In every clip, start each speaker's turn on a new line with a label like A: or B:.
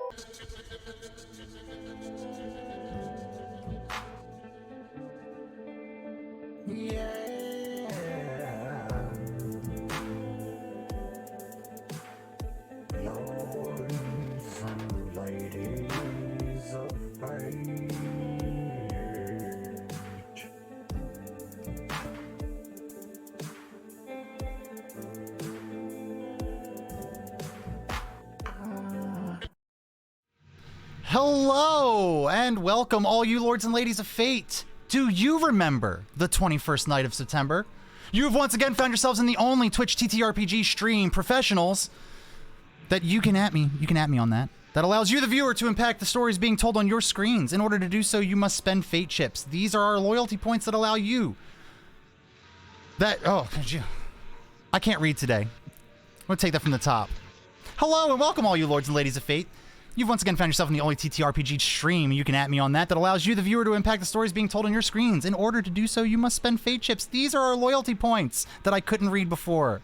A: Lords and ladies of fate.
B: Hello and welcome, all you lords and ladies of fate. Do you remember the 21st night of September? You have once again found yourselves in the only Twitch TTRPG stream professionals that you can at me on that allows you, the viewer, to impact the stories being told on your screens. In order to do so, you must spend fate chips. These are our loyalty points that allow you I can't read today. I'm gonna take that from the top. Hello and welcome, all you lords and ladies of fate. You've once again found yourself in the only TTRPG stream you can at me on that allows you, the viewer, to impact the stories being told on your screens. In order to do so, you must spend fate chips. These are our loyalty points that I couldn't read before,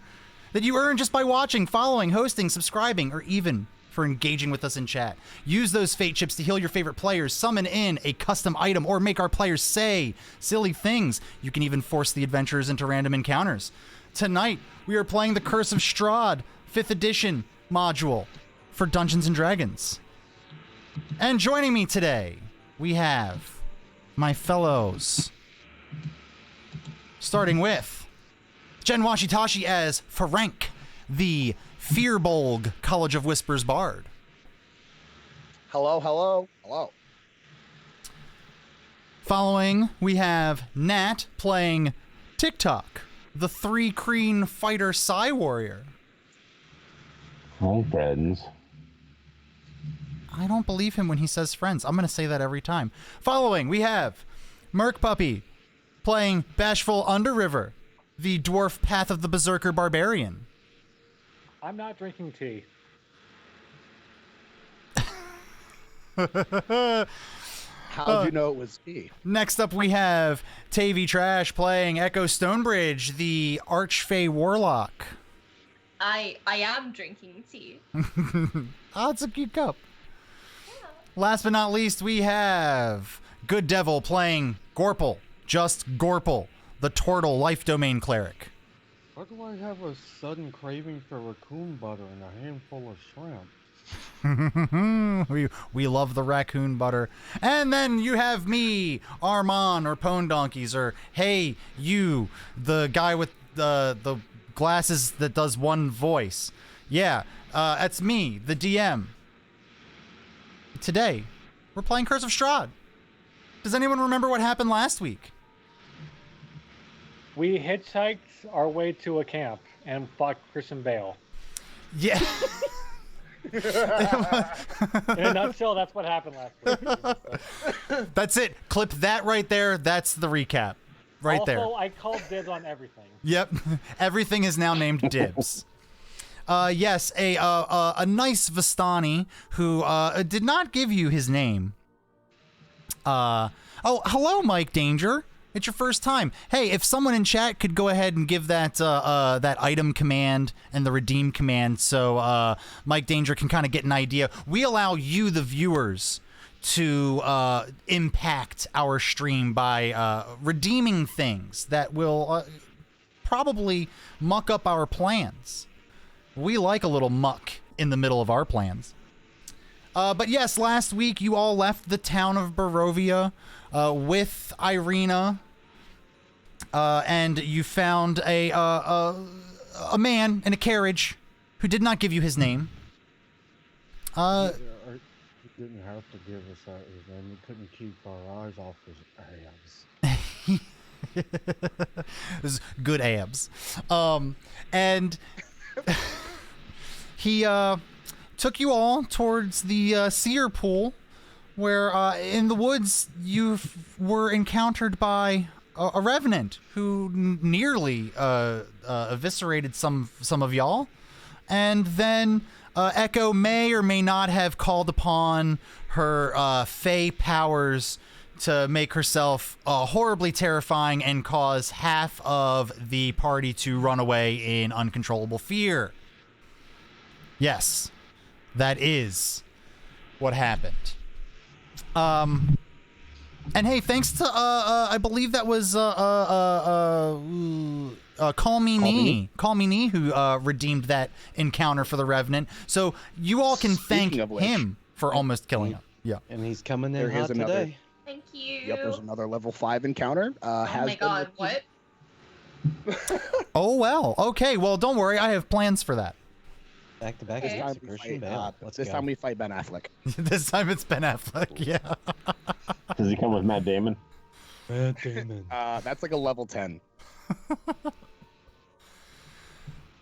B: that you earn just by watching, following, hosting, subscribing, or even for engaging with us in chat. Use those fate chips to heal your favorite players, summon in a custom item, or make our players say silly things. You can even force the adventurers into random encounters. Tonight, we are playing the Curse of Strahd 5th edition module for Dungeons & Dragons. And joining me today, we have my fellows. Starting with Jen Washitashi as Ferenc, the Fearbolg College of Whispers Bard.
C: Hello, hello, hello.
B: Following, we have Nat playing TikTok, the 3 Kreen Fighter Psy Warrior.
D: Hi, friends.
B: I don't believe him when he says friends. I'm going to say that every time. Following, we have Merc Puppy playing Bashful Underriver, the dwarf Path of the Berserker Barbarian.
E: I'm not drinking tea.
C: How'd you know it was me?
B: Next up, we have Tavy Trash playing Echo Stonebridge, the Archfey Warlock.
F: I am drinking tea.
B: Oh, it's a cute cup. Last but not least, we have Good Devil playing Gorple, just Gorple, the Tortle Life Domain Cleric.
G: Why do I have a sudden craving for raccoon butter and a handful of shrimp?
B: we love the raccoon butter. And then you have me, Armand, or Pone Donkeys, or hey, you, the guy with the glasses that does one voice. Yeah, that's me, the DM. Today, we're playing Curse of Strahd. Does anyone remember what happened last week?
E: We hitchhiked our way to a camp and fought Christian Bale.
B: Yeah.
E: In a nutshell, that's what happened last week.
B: That's it. Clip that right there. That's the recap. Right
E: also,
B: there.
E: I called dibs on everything.
B: Yep. Everything is now named Dibs. Yes, a nice Vistani who did not give you his name. Oh, hello, Mike Danger. It's your first time. Hey, if someone in chat could go ahead and give that that item command and the redeem command, so Mike Danger can kind of get an idea. We allow you, the viewers, to impact our stream by redeeming things that will probably muck up our plans. We like a little muck in the middle of our plans. But yes, last week you all left the town of Barovia with Irina, and you found a man in a carriage who did not give you his name.
G: He didn't have to give us out his name. We couldn't keep our eyes off his abs.
B: This is good abs. And he took you all towards the seer pool, where in the woods you were encountered by a revenant who nearly eviscerated some of y'all, and then Echo may or may not have called upon her fey powers to make herself horribly terrifying and cause half of the party to run away in uncontrollable fear. Yes, that is what happened. And hey, thanks to I believe that was Call Me Nee who redeemed that encounter for the Revenant. So you all can thank him for almost killing him. Yeah.
H: And he's coming in
C: There is
H: hot
C: another-
H: today.
F: Thank you.
C: Yep, there's another level 5 encounter.
F: Oh my god, what?
B: Oh well. Okay. Well, don't worry. I have plans for that.
H: Back to back
F: Okay.
H: against
C: we
H: Christian
C: fight,
H: Bale. Let's
C: this
H: go.
C: time we fight Ben Affleck.
B: This time it's Ben Affleck. Yeah.
D: Does he come with Matt Damon?
H: Matt Damon.
C: That's like a level 10.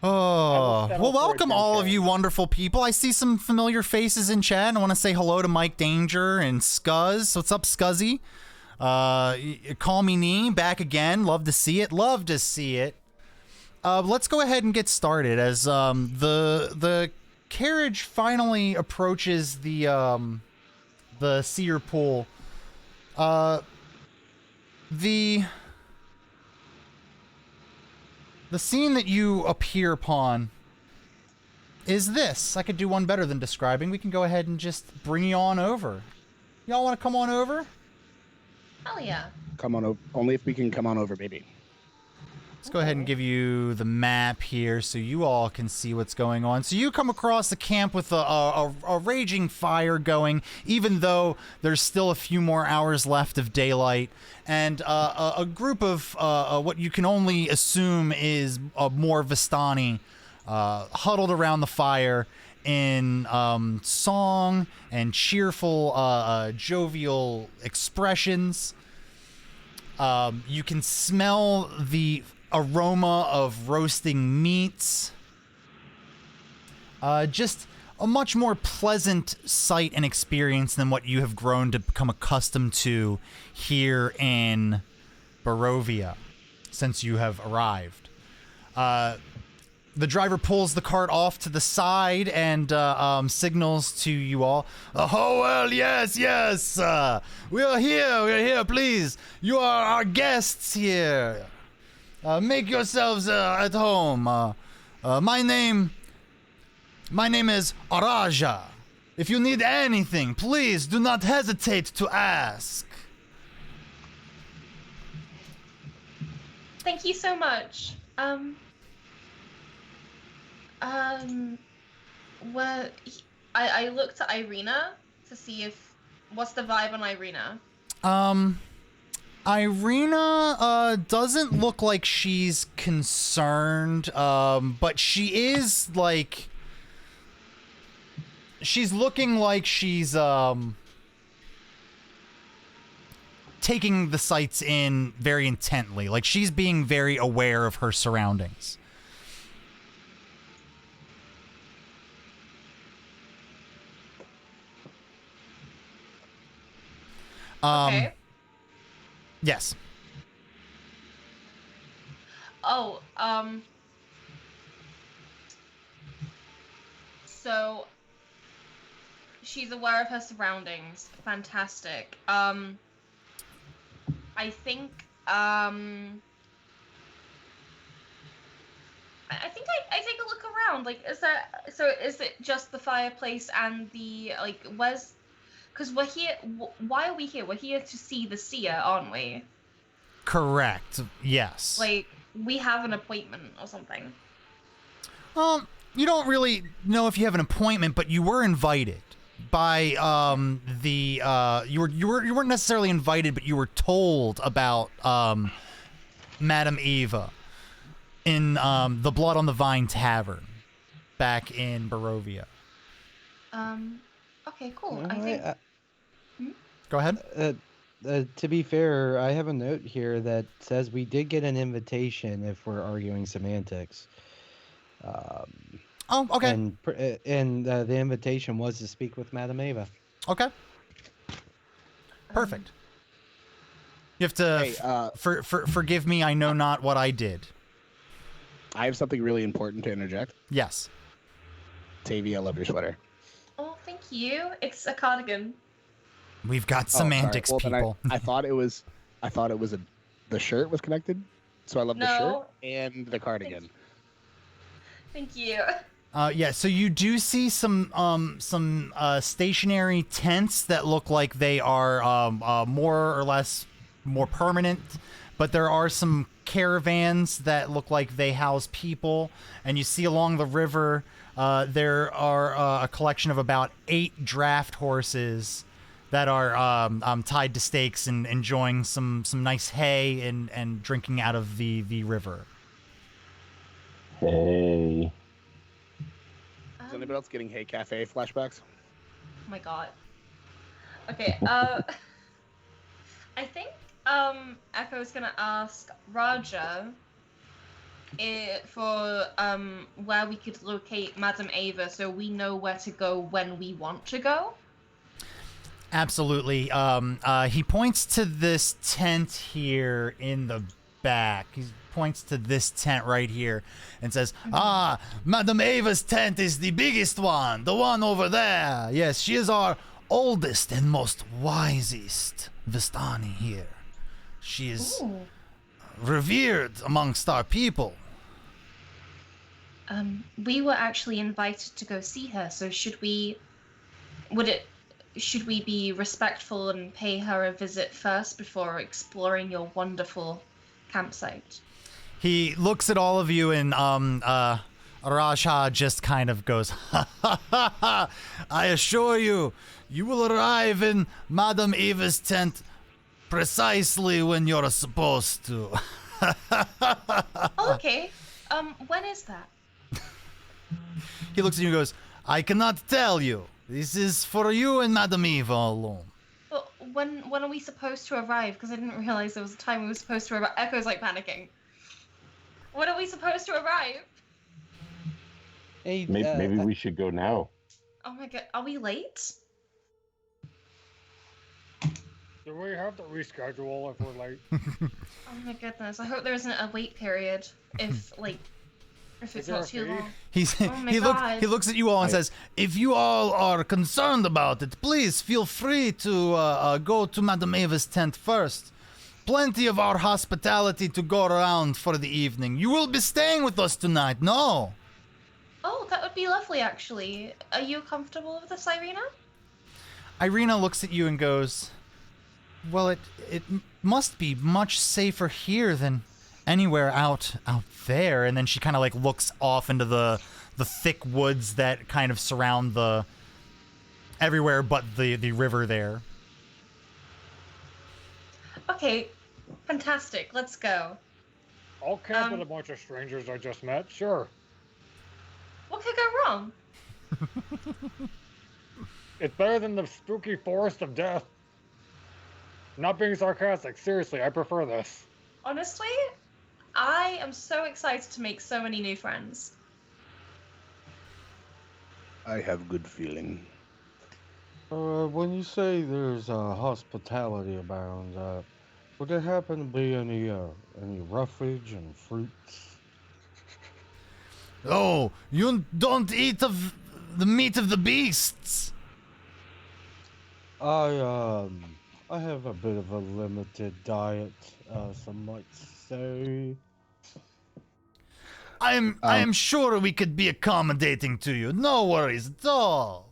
B: Oh,
C: settle
B: well,
C: for a
B: welcome
C: Jim
B: all of
C: Carrey.
B: you wonderful people. I see some familiar faces in chat. I want to say hello to Mike Danger and Scuzz. What's up, Scuzzy? Call Me Nee, back again. Love to see it. Love to see it. Let's go ahead and get started as the carriage finally approaches the seer pool. The scene that you appear upon is this. I could do one better than describing. We can go ahead and just bring you on over. Y'all want to come on over?
F: Hell yeah.
C: Come on over. Only if we can come on over, baby.
B: Let's go ahead and give you the map here so you all can see what's going on. So you come across the camp with a raging fire going, even though there's still a few more hours left of daylight. And a group of what you can only assume is more Vistani huddled around the fire in song and cheerful, jovial expressions. You can smell the aroma of roasting meats. Just a much more pleasant sight and experience than what you have grown to become accustomed to here in Barovia since you have arrived. The driver pulls the cart off to the side and signals to you all. Oh, well, yes. We are here, please. You are our guests here. Make yourselves at home. My name is Araja. If you need anything, please do not hesitate to ask.
F: Thank you so much. Well, I looked at Irina to see what's the vibe on Irina.
B: Irina doesn't look like she's concerned, but she is like she's looking like she's taking the sights in very intently. Like she's being very aware of her surroundings.
F: Okay.
B: Yes.
F: Oh, so she's aware of her surroundings. Fantastic. I think I think I take a look around. Like, is it just the fireplace and the where's? Because we're here. Why are we here? We're here to see the seer, aren't we?
B: Correct. Yes.
F: Like, we have an appointment or something.
B: You don't really know if you have an appointment, but you were invited by you weren't necessarily invited, but you were told about Madame Eva in the Blood on the Vine Tavern back in Barovia.
F: Okay, cool.
H: No,
F: I think.
B: Go ahead.
H: To be fair, I have a note here that says we did get an invitation if we're arguing semantics.
B: Oh, okay.
H: And the invitation was to speak with Madame Eva.
B: Okay. Perfect. You have to
C: Hey,
B: forgive me. I know not what I did.
C: I have something really important to interject.
B: Yes.
C: Tavy, I love your sweater.
F: Oh, thank you. It's a cardigan.
B: We've got
C: Oh, sorry.
B: semantics,
C: Well, then
B: people.
C: I thought it was the shirt was connected. So I love the shirt
F: No.
C: and the cardigan.
F: Thank you.
B: Yeah, so you do see some stationary tents that look like they are more or less more permanent, but there are some caravans that look like they house people, and you see along the river there are a collection of about 8 draft horses that are tied to stakes and enjoying some nice hay and drinking out of the river.
D: Hey.
C: Is anybody else getting Hey Cafe flashbacks?
F: Oh my god. Okay, I think Echo's gonna ask Raja for where we could locate Madame Ava so we know where to go when we want to go.
B: Absolutely. He points to this tent here in the back. He points to this tent right here and says, Madame Ava's tent is the biggest one, the one over there. Yes, she is our oldest and most wisest Vistani here. She is revered amongst our people.
F: We were actually invited to go see her, so should we be respectful and pay her a visit first before exploring your wonderful campsite?
B: He looks at all of you and Raja just kind of goes, ha ha ha ha! I assure you, you will arrive in Madame Eva's tent precisely when you're supposed to.
F: Oh, okay. When is that?
B: He looks at you and goes, I cannot tell you. This is for you and Madame Eva alone.
F: Well, when are we supposed to arrive? Because I didn't realize there was a time we were supposed to arrive. Echo's like panicking. When are we supposed to arrive?
H: Hey,
D: Maybe we should go now.
F: Oh my god, are we late?
E: Do we have to reschedule if we're late?
F: Oh my goodness, I hope there isn't a wait period if it's not too long.
B: He looks at you all and says, if you all are concerned about it, please feel free to go to Madame Eva's tent first. Plenty of our hospitality to go around for the evening. You will be staying with us tonight, no?
F: Oh, that would be lovely, actually. Are you comfortable with this, Irina?
B: Irina looks at you and goes, well, it must be much safer here than anywhere out there. And then she kind of like looks off into the thick woods that kind of surround the everywhere but the river there.
F: Okay, fantastic. Let's go.
E: I'll camp with a bunch of strangers I just met, sure.
F: What could go wrong?
E: It's better than the spooky forest of death. Not being sarcastic, seriously, I prefer this.
F: Honestly, I am so excited to make so many new friends.
C: I have good feeling.
G: When you say there's hospitality abound, would there happen to be any roughage and fruits?
B: Oh, you don't eat of the meat of the beasts.
G: I have a bit of a limited diet, some might say.
B: I am sure we could be accommodating to you. No worries at all.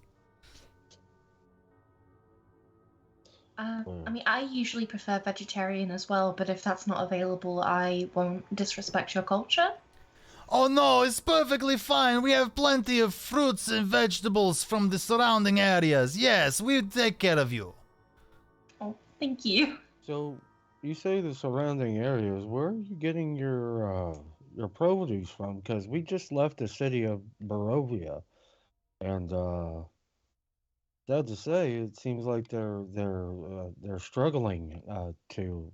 F: I mean, I usually prefer vegetarian as well, but if that's not available, I won't disrespect your culture.
B: Oh no, it's perfectly fine. We have plenty of fruits and vegetables from the surrounding areas. Yes, we'll take care of you.
F: Oh, thank you.
G: So, you say the surrounding areas. Where are you getting your produce from? Because we just left the city of Barovia, and sad to say, it seems like they're struggling to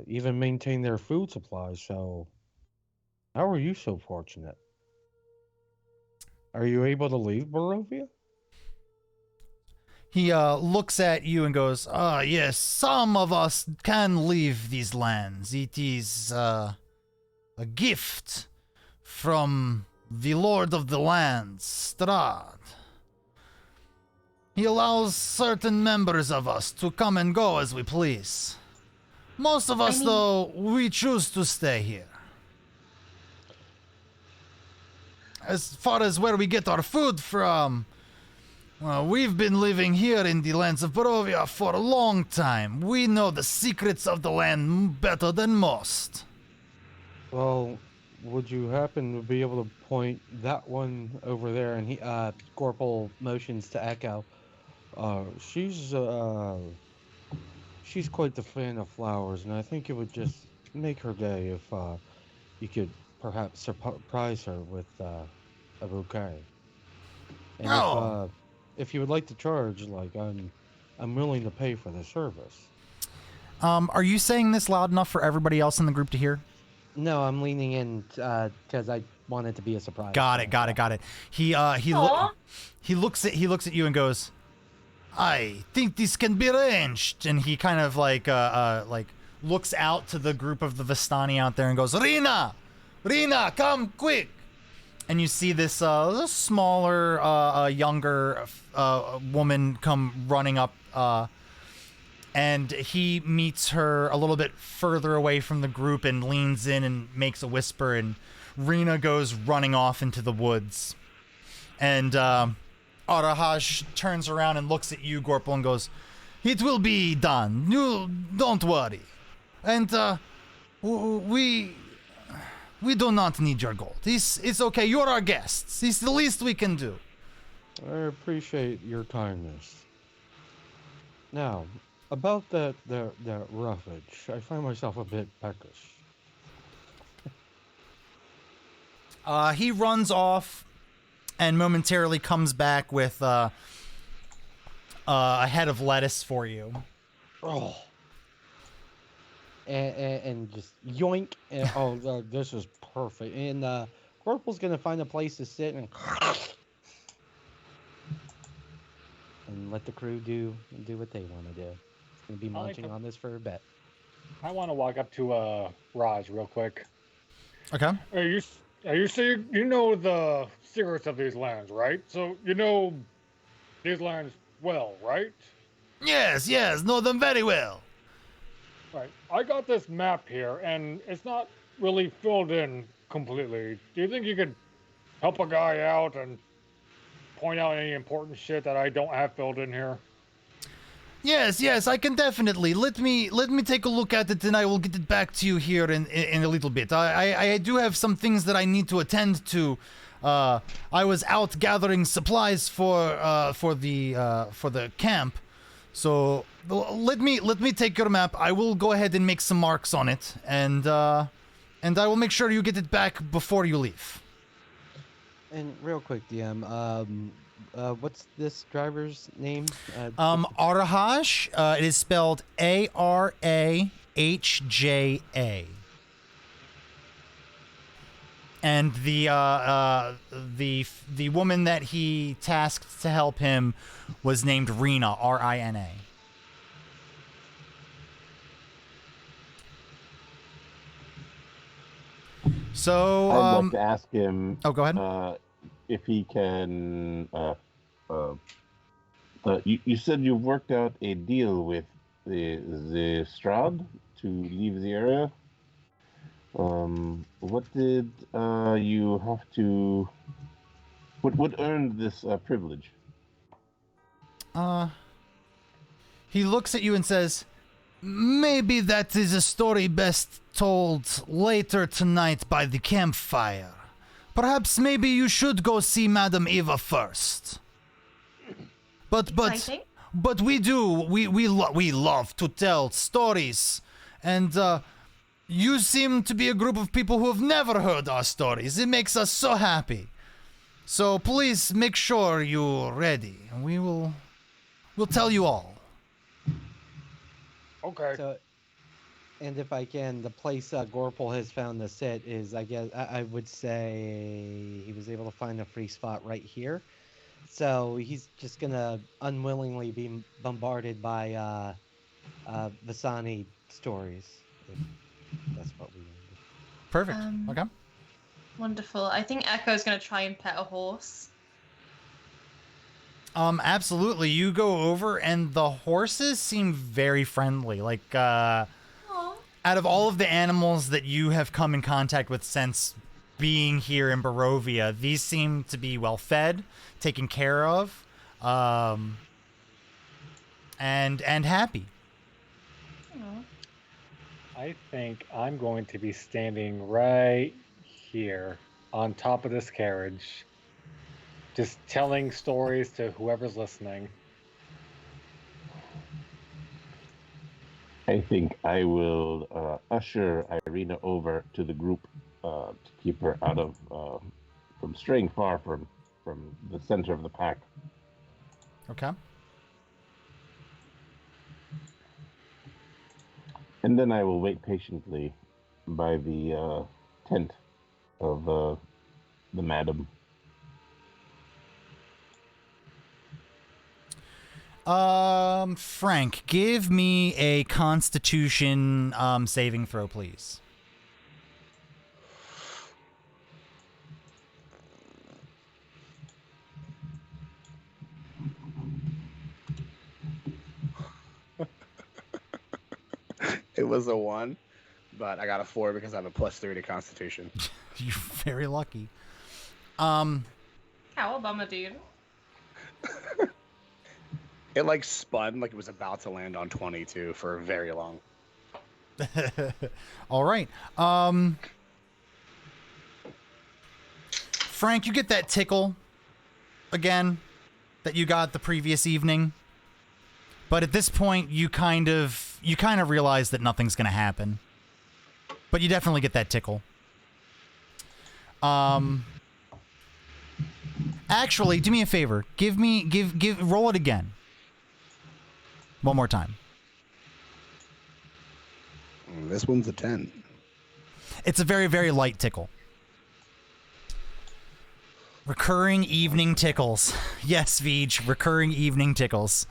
G: even maintain their food supply. So, how are you so fortunate? Are you able to leave Barovia?
B: He looks at you and goes, yes, some of us can leave these lands. It is a gift from the Lord of the Lands, Strahd. He allows certain members of us to come and go as we please. Most of us, though, we choose to stay here. as far as where we get our food from, well, we've been living here in the lands of Barovia for a long time. We know the secrets of the land better than most.
G: Well, would you happen to be able to point that one over there? And he, Corporal motions to Echo. She's quite the fan of flowers, and I think it would just make her day if you could perhaps surprise her with a bouquet. And
B: Oh.
G: if you would like to charge, like I'm willing to pay for the service.
B: Are you saying this loud enough for everybody else in the group to hear?
H: No, I'm leaning in because I want it to be a surprise.
B: Got it. He looks at you and goes, "I think this can be arranged." And he kind of like looks out to the group of the Vistani out there and goes, Rina, come quick. And you see this smaller, younger woman come running up, and he meets her a little bit further away from the group and leans in and makes a whisper, and Rina goes running off into the woods. And Arahaj turns around and looks at you, Gorpal, and goes, "It will be done. You don't worry. And we do not need your gold. It's okay. You're our guests. It's the least we can do."
G: I appreciate your kindness. Now, about that roughage, I find myself a bit peckish.
B: He runs off and momentarily comes back with a head of lettuce for you.
G: Oh,
H: And just yoink. And,
G: this is perfect.
H: and Corporal's gonna find a place to sit and let the crew do what they want to do. It's gonna be munching on this for a bit.
E: I want to walk up to Raj real quick.
B: Okay.
E: Are you saying you know the secrets of these lands, right? So you know these lands well, right?
B: Yes, know them very well.
E: Right. I got this map here, and it's not really filled in completely. Do you think you could help a guy out and point out any important shit that I don't have filled in here?
B: Yes, I can definitely. Let me take a look at it, and I will get it back to you here in a little bit. I do have some things that I need to attend to. I was out gathering supplies for the camp, so let me take your map. I will go ahead and make some marks on it, and I will make sure you get it back before you leave.
H: And real quick, DM, what's this driver's name?
B: Arahaj. It is spelled Arahja. And the woman that he tasked to help him was named Rina, Rina. So
D: I'd like to ask him.
B: Oh, go ahead.
D: If he can. You said you worked out a deal with the Strahd to leave the area. What did you have to? What earned this privilege?
B: He looks at you and says, "Maybe that is a story best told later tonight by the campfire. Perhaps maybe you should go see Madam Eva first." But we love to tell stories, and you seem to be a group of people who have never heard our stories. It makes us so happy. So please make sure you're ready. We'll tell you all.
E: Okay.
H: So, and if I can, the place Gorpal has found to sit is, I guess, I would say he was able to find a free spot right here. So he's just gonna unwillingly be bombarded by Vasani stories. If that's what we need.
B: Perfect. Okay.
F: Wonderful. I think Echo's gonna try and pet a horse.
B: Absolutely. You go over, and the horses seem very friendly. Like, out of all of the animals that you have come in contact with since being here in Barovia. These seem to be well fed, taken care of, and happy.
E: I think I'm going to be standing right here on top of this carriage, just telling stories to whoever's listening.
D: I think I will usher Irina over to the group to keep her out of from straying far from the center of the pack.
B: Okay.
D: And then I will wait patiently by the tent of the madam.
B: Frank, give me a Constitution saving throw, please.
C: It was a 1, but I got a 4 because I have a +3 to Constitution.
B: You're very lucky.
F: Cowabunga, dude.
C: It like spun like it was about to land on 22 for very long.
B: All right. Frank, you get that tickle again that you got the previous evening. But at this point, you kind of realize that nothing's going to happen. But you definitely get that tickle. Actually, do me a favor. Roll it again. One more time.
C: This one's a 10.
B: It's a very, very light tickle. Recurring evening tickles. Yes, Veej, recurring evening tickles.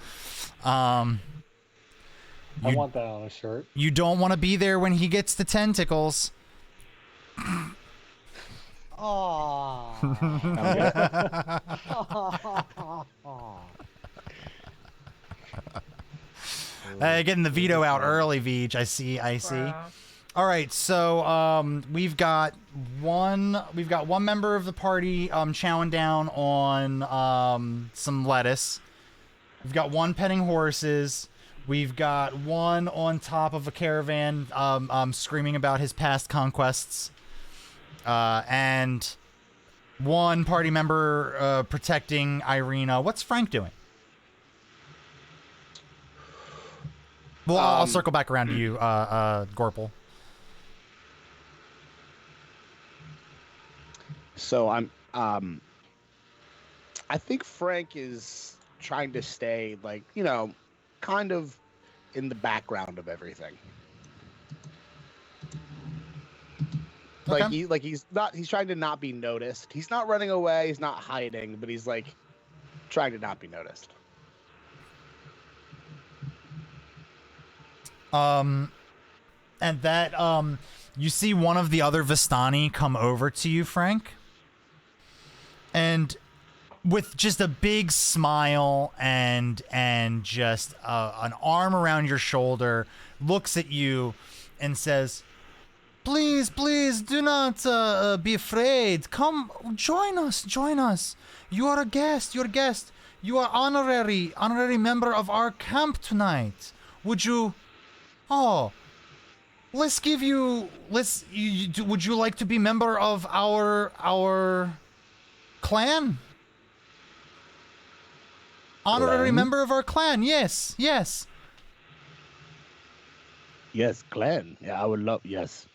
E: I want that on a shirt.
B: You don't want to be there when he gets the 10 tickles. Getting the veto out early, Veej. I see.
F: Wow.
B: All right, so we've got one member of the party chowing down on some lettuce. We've got one petting horses. We've got one on top of a caravan screaming about his past conquests. And one party member protecting Irina. What's Frank doing? Well, I'll circle back around to you, Gorple.
C: So I think Frank is trying to stay like, kind of in the background of everything.
B: Okay.
C: He's trying to not be noticed. He's not running away, he's not hiding, but he's like trying to not be noticed.
B: And that you see one of the other Vistani come over to you, Frank. And with just a big smile and just an arm around your shoulder, looks at you and says, "Please, do not be afraid. Come, join us. You are a guest. You are honorary member of our camp tonight. Would you? Oh, would you like to be member of our clan? Honorary member of our clan. Yes.
C: Yes, clan. Yeah, I would love. Yes,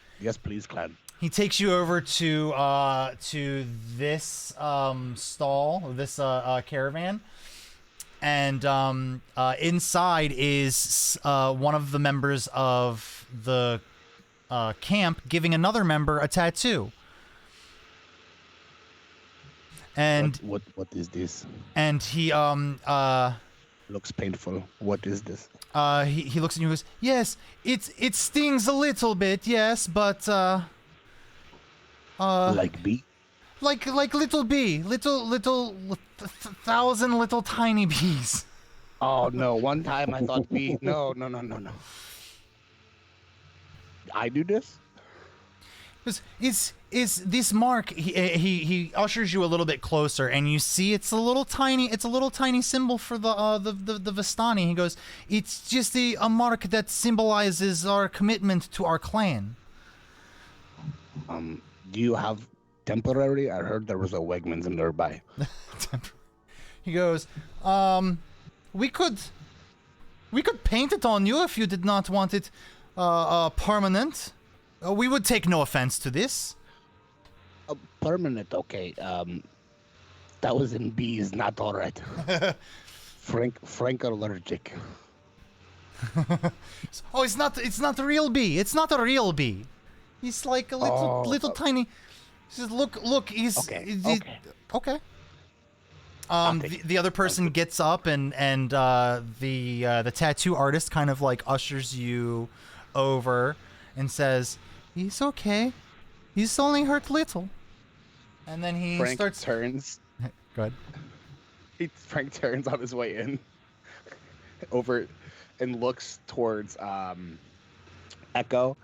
C: please, clan.
B: He takes you over to this stall, this caravan, and inside is one of the members of the camp giving another member a tattoo. And
C: what is this?
B: And he
C: Looks painful. What is this?
B: He looks at you and goes, "Yes, it stings a little bit, yes, but
C: Like bee?
B: like little bee, little thousand little tiny bees."
C: Oh no! One time I thought bee. No. I do this?
B: Is this mark? He ushers you a little bit closer, and you see it's a little tiny symbol for the Vistani. He goes, it's just a mark that symbolizes our commitment to our clan.
C: Do you have temporary? I heard there was a Wegmans nearby.
B: He goes, we could paint it on you if you did not want it permanent. We would take no offense to this.
C: Permanent, okay. That was in B's, not all right. Frank allergic.
B: Oh, it's not a real bee. It's not a real bee. He's like a little tiny. He says, look, he's okay. The other person gets up and the tattoo artist kind of like ushers you over and says, he's okay. He's only hurt little. And then he
C: Frank turns.
B: Go ahead.
C: Frank turns on his way in over and looks towards Echo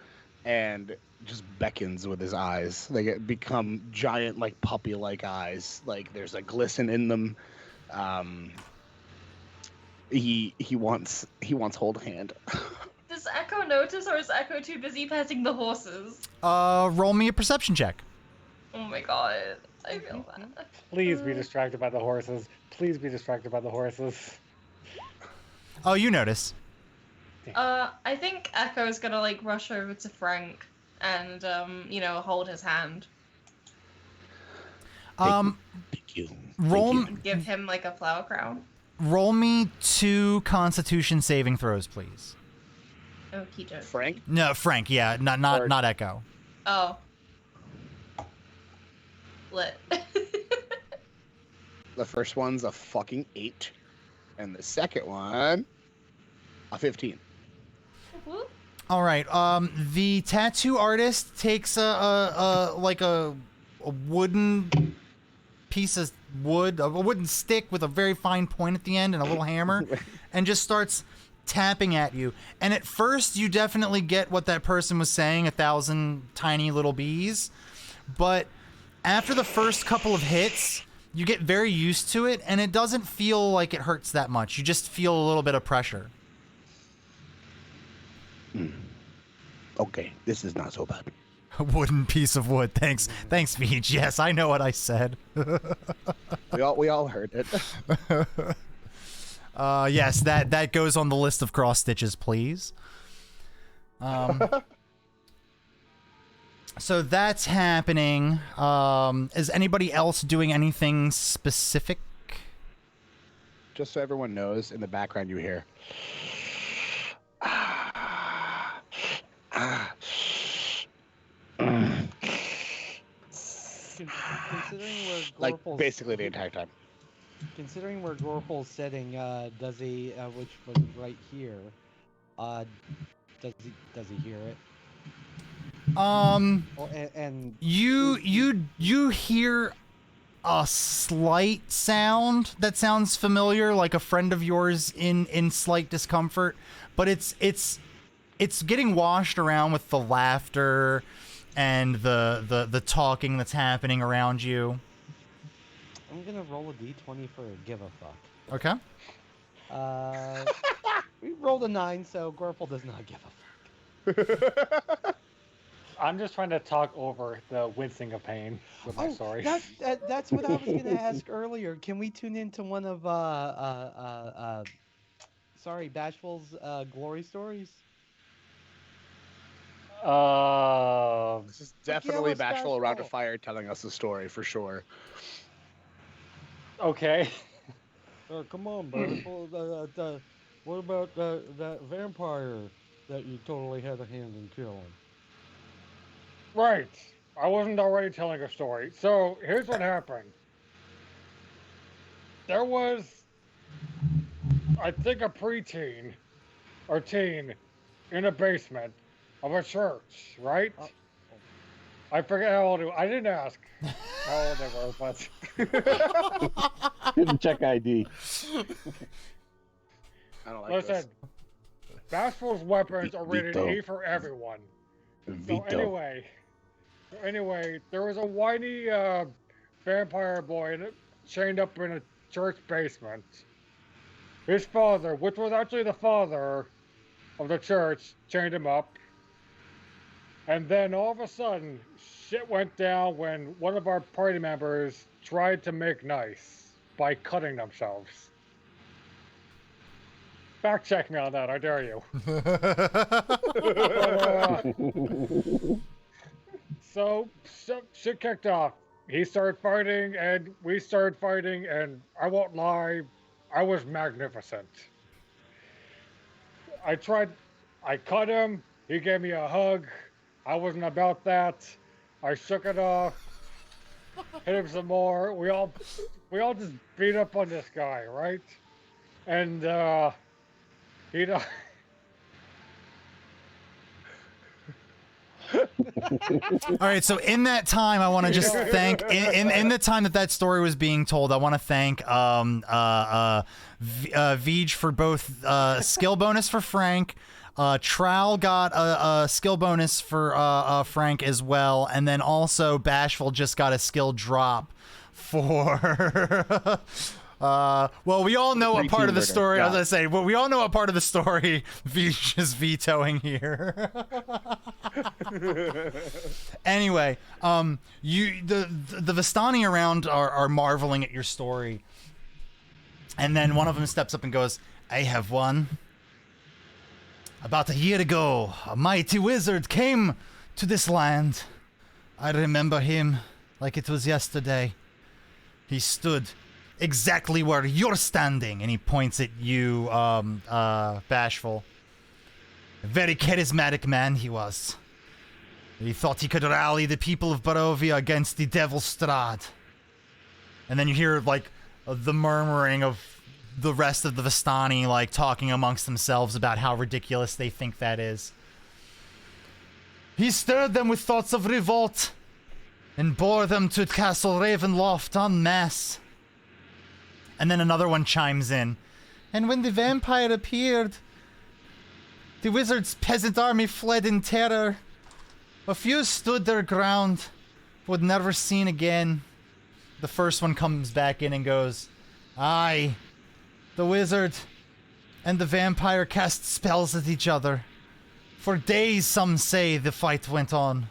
C: and just beckons with his eyes. They become giant, like puppy-like eyes. Like there's a glisten in them. He wants hold hand.
F: Does Echo notice, or is Echo too busy petting the horses?
B: Roll me a perception check.
F: Oh my god, I feel that.
E: Please be distracted by the horses. Please be distracted by the horses.
B: Oh, you notice.
F: I think Echo's gonna like rush over to Frank and hold his hand.
C: Thank you.
B: Roll.
F: Give him like a flower crown.
B: Roll me 2 Constitution saving throws, please.
F: Okie doke.
C: Frank?
B: No, Frank. Yeah, not Echo.
F: Oh. Lit.
C: The first one's a fucking 8, and the second one a 15.
F: Whoop.
B: All right. The tattoo artist takes a wooden piece of wood, a wooden stick with a very fine point at the end and a little hammer, and just starts tapping at you. And at first, you definitely get what that person was saying, 1,000 tiny little bees. But after the first couple of hits, you get very used to it, and it doesn't feel like it hurts that much. You just feel a little bit of pressure.
C: Okay, this is not so bad.
B: A wooden piece of wood. Thanks, Veej. Yes, I know what I said.
C: We all heard it.
B: Yes, that goes on the list of cross stitches, please. So that's happening. Is anybody else doing anything specific?
C: Just so everyone knows, in the background you hear.
H: Considering where
C: Like
H: Gorpal's
C: basically the entire time.
H: Considering where Gorpal's sitting, does he, which was right here, does he hear it? And
B: You hear a slight sound that sounds familiar, like a friend of yours in slight discomfort, but it's getting washed around with the laughter and the talking that's happening around you.
H: I'm gonna roll a d20 for a give a fuck.
B: Okay.
H: We rolled a 9, so Gorpal does not give a fuck.
E: I'm just trying to talk over the wincing of pain with my story.
H: That's what I was gonna ask earlier. Can we tune into one of Bashful's glory stories?
C: This is definitely
H: let's
C: Bashful around a
H: Bashful.
C: fire telling us the story for sure.
E: Okay.
G: Come on, Bashful. What about that vampire that you totally had a hand in killing?
E: Right. I wasn't already telling a story. So here's what happened. There was, I think, a preteen or teen in a basement of a church, right? I forget how old it was. I didn't ask how old they were, but
D: Didn't check ID.
C: I don't like
E: listen,
C: this.
E: Bashful's weapons are rated
C: Vito.
E: E for everyone. So
C: Vito.
E: anyway, Anyway, there was a whiny vampire boy chained up in a church basement. His father, which was actually the father of the church, chained him up. And then all of a sudden, shit went down when one of our party members tried to make nice by cutting themselves. Fact check me on that, I dare you. So shit kicked off. He started fighting, and we started fighting, and I won't lie, I was magnificent. I cut him, he gave me a hug. I wasn't about that. I shook it off, hit him some more. We all just beat up on this guy, right? And he died.
B: All right, so in that time, I want to just thank in the time that story was being told, I want to thank Vij for both skill bonus for Frank. Trowel got a skill bonus for Frank as well, and then also Bashful just got a skill drop for. Well, we all know what part of the story.
C: Yeah.
B: As I say, well, we all know what part of the story Vij is vetoing here. Anyway, the Vistani around are marveling at your story, and then one of them steps up and goes, "I have one. About a year ago, a mighty wizard came to this land. I remember him like it was yesterday. He stood exactly where you're standing," and he points at you, Bashful. A very charismatic man he was. He thought he could rally the people of Barovia against the devil Strahd. And then you hear, like, the murmuring of the rest of the Vistani, like, talking amongst themselves about how ridiculous they think that is. He stirred them with thoughts of revolt and bore them to Castle Ravenloft en masse. And then another one chimes in. And when the vampire appeared, the wizard's peasant army fled in terror. A few stood their ground, but never seen again. The first one comes back in and goes, "Aye, the wizard and the vampire cast spells at each other. For days, some say, the fight went on.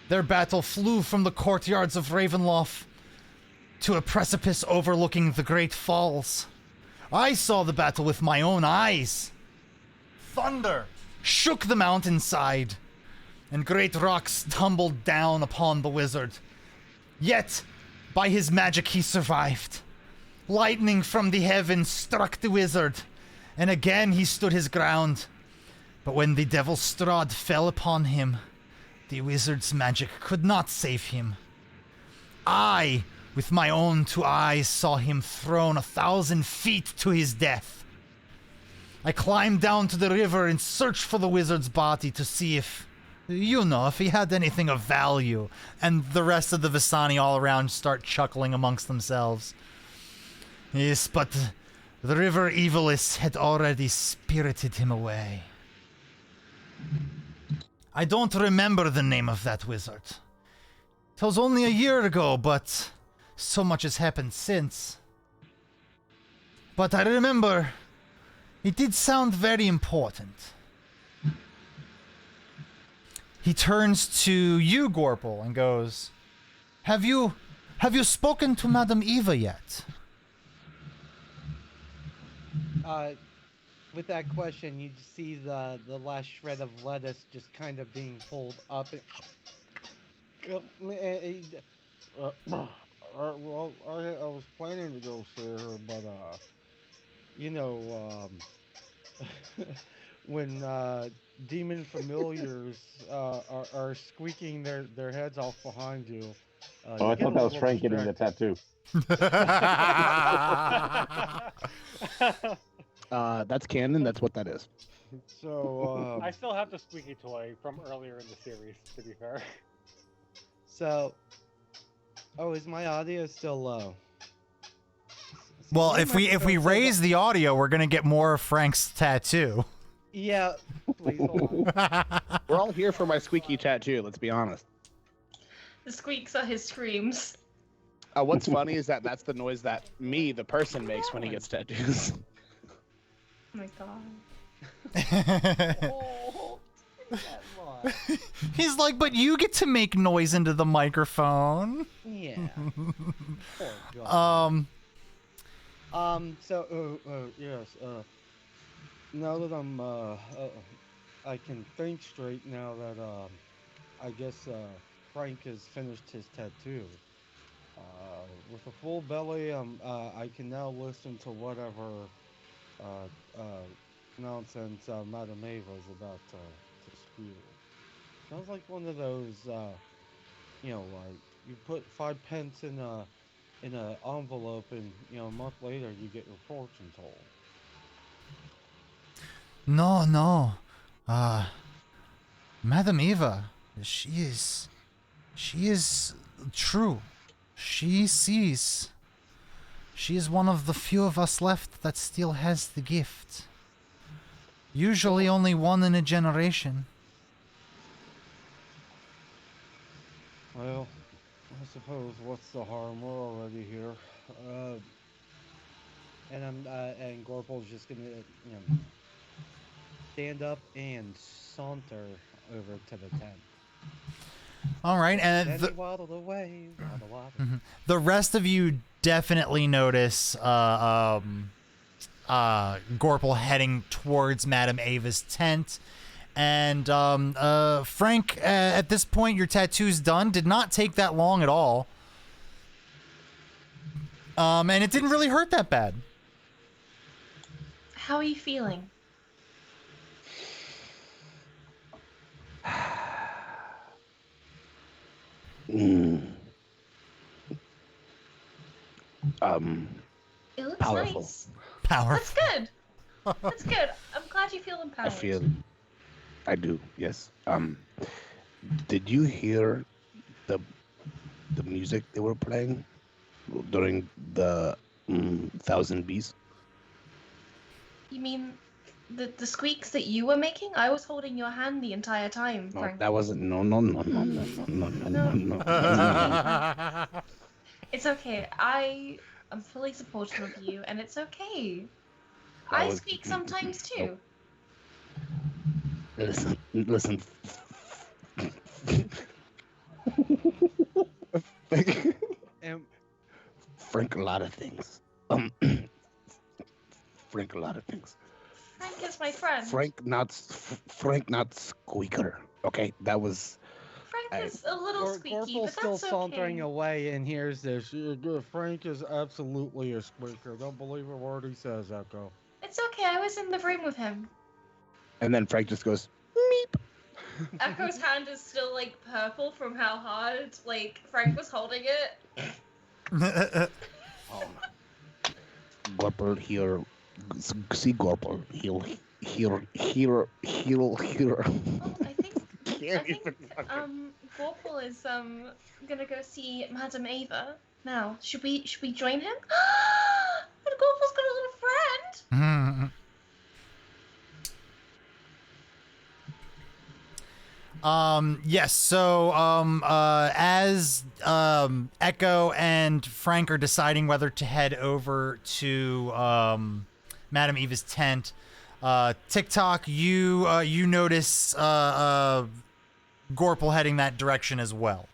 B: Their battle flew from the courtyards of Ravenloft to a precipice overlooking the Great Falls. I saw the battle with my own eyes. Thunder shook the mountainside, and great rocks tumbled down upon the wizard. Yet, by his magic he survived. Lightning from the heavens struck the wizard, and again he stood his ground. But when the devil Strahd fell upon him, the wizard's magic could not save him. I, with my own two eyes, saw him thrown 1,000 feet to his death. I climbed down to the river and searched for the wizard's body to see if he had anything of value." And the rest of the Vistani all around start chuckling amongst themselves. "Yes, but the river Evilis had already spirited him away. I don't remember the name of that wizard. It was only a year ago, but so much has happened since. But I remember it did sound very important." He turns to you, Gorple, and goes, Have you spoken to Madame Eva yet?"
H: With that question, you see the last shred of lettuce just kind of being pulled up.
G: Well, I was planning to go see her, but when demon familiars are squeaking their heads off behind you.
D: Oh, I thought that was Frank getting the tattoo.
C: That's canon. That's what that is.
G: So
E: I still have the squeaky toy from earlier in the series, to be fair.
H: So, is my audio still low?
B: Well, if we raise the audio, we're gonna get more of Frank's tattoo.
H: Yeah, please hold on.
C: We're all here for my squeaky tattoo. Let's be honest.
F: The squeaks are his screams.
C: What's funny is that that's the noise that me, the person, makes when he gets tattoos.
F: Oh my god.
H: Oh, that much.
B: He's like, but you get to make noise into the microphone.
H: Yeah. Poor guy. Yes. Now that I can think straight now that I guess Frank has finished his tattoo. With a full belly, I can now listen to whatever nonsense Madame Ava is about to spew. Sounds like one of those, like you put 5 pence in a envelope, and a month later you get your fortune told.
B: No, no. Madam Eva, she is true. She sees. She is one of the few of us left that still has the gift. Usually only one in a generation.
H: Well, I suppose what's the harm? We're already here. And Gorpal's just gonna, stand up and saunter over to the tent.
B: All right, and
H: Then he waddled away, waddle.
B: the rest of you definitely notice Gorpal heading towards Madame Ava's tent. And Frank, at this point, your tattoo's done. Did not take that long at all. And it didn't really hurt that bad.
F: How are you feeling? It looks
C: Powerful.
F: nice.
B: Powerful.
F: That's good. That's good. I'm glad you feel empowered.
C: I do, yes. Did you hear the music they were playing during the Thousand Bees?
F: You mean the squeaks that you were making? I was holding your hand the entire time,
C: No,
F: Frank.
C: that wasn't. No.
F: It's okay. I am fully supportive of you, and it's okay.
C: That
F: I
C: was-
F: squeak sometimes too.
C: Listen.
H: And
C: Frank, a lot of things. Frank, a lot of things.
F: Frank is my friend.
C: Frank, not Squeaker. Okay, that was.
F: Frank is a little squeaky,
H: Gorpal's
F: but
H: still
F: that's
H: sauntering
F: okay.
H: away and hears this. Frank is absolutely a squeaker. Don't believe a word he says, Echo.
F: It's okay. I was in the room with him.
C: And then Frank just goes, meep.
F: Echo's hand is still like purple from how hard Frank was holding it.
C: Gorpal here. See Gorpal. He'll.
F: Oh, I think Gorpal is gonna go see Madame Ava now. Should we join him? And Gorpal's got a little friend.
B: Yes, so as Echo and Frank are deciding whether to head over to Madame Eva's tent, TikTok, you notice Gorpal heading that direction as well.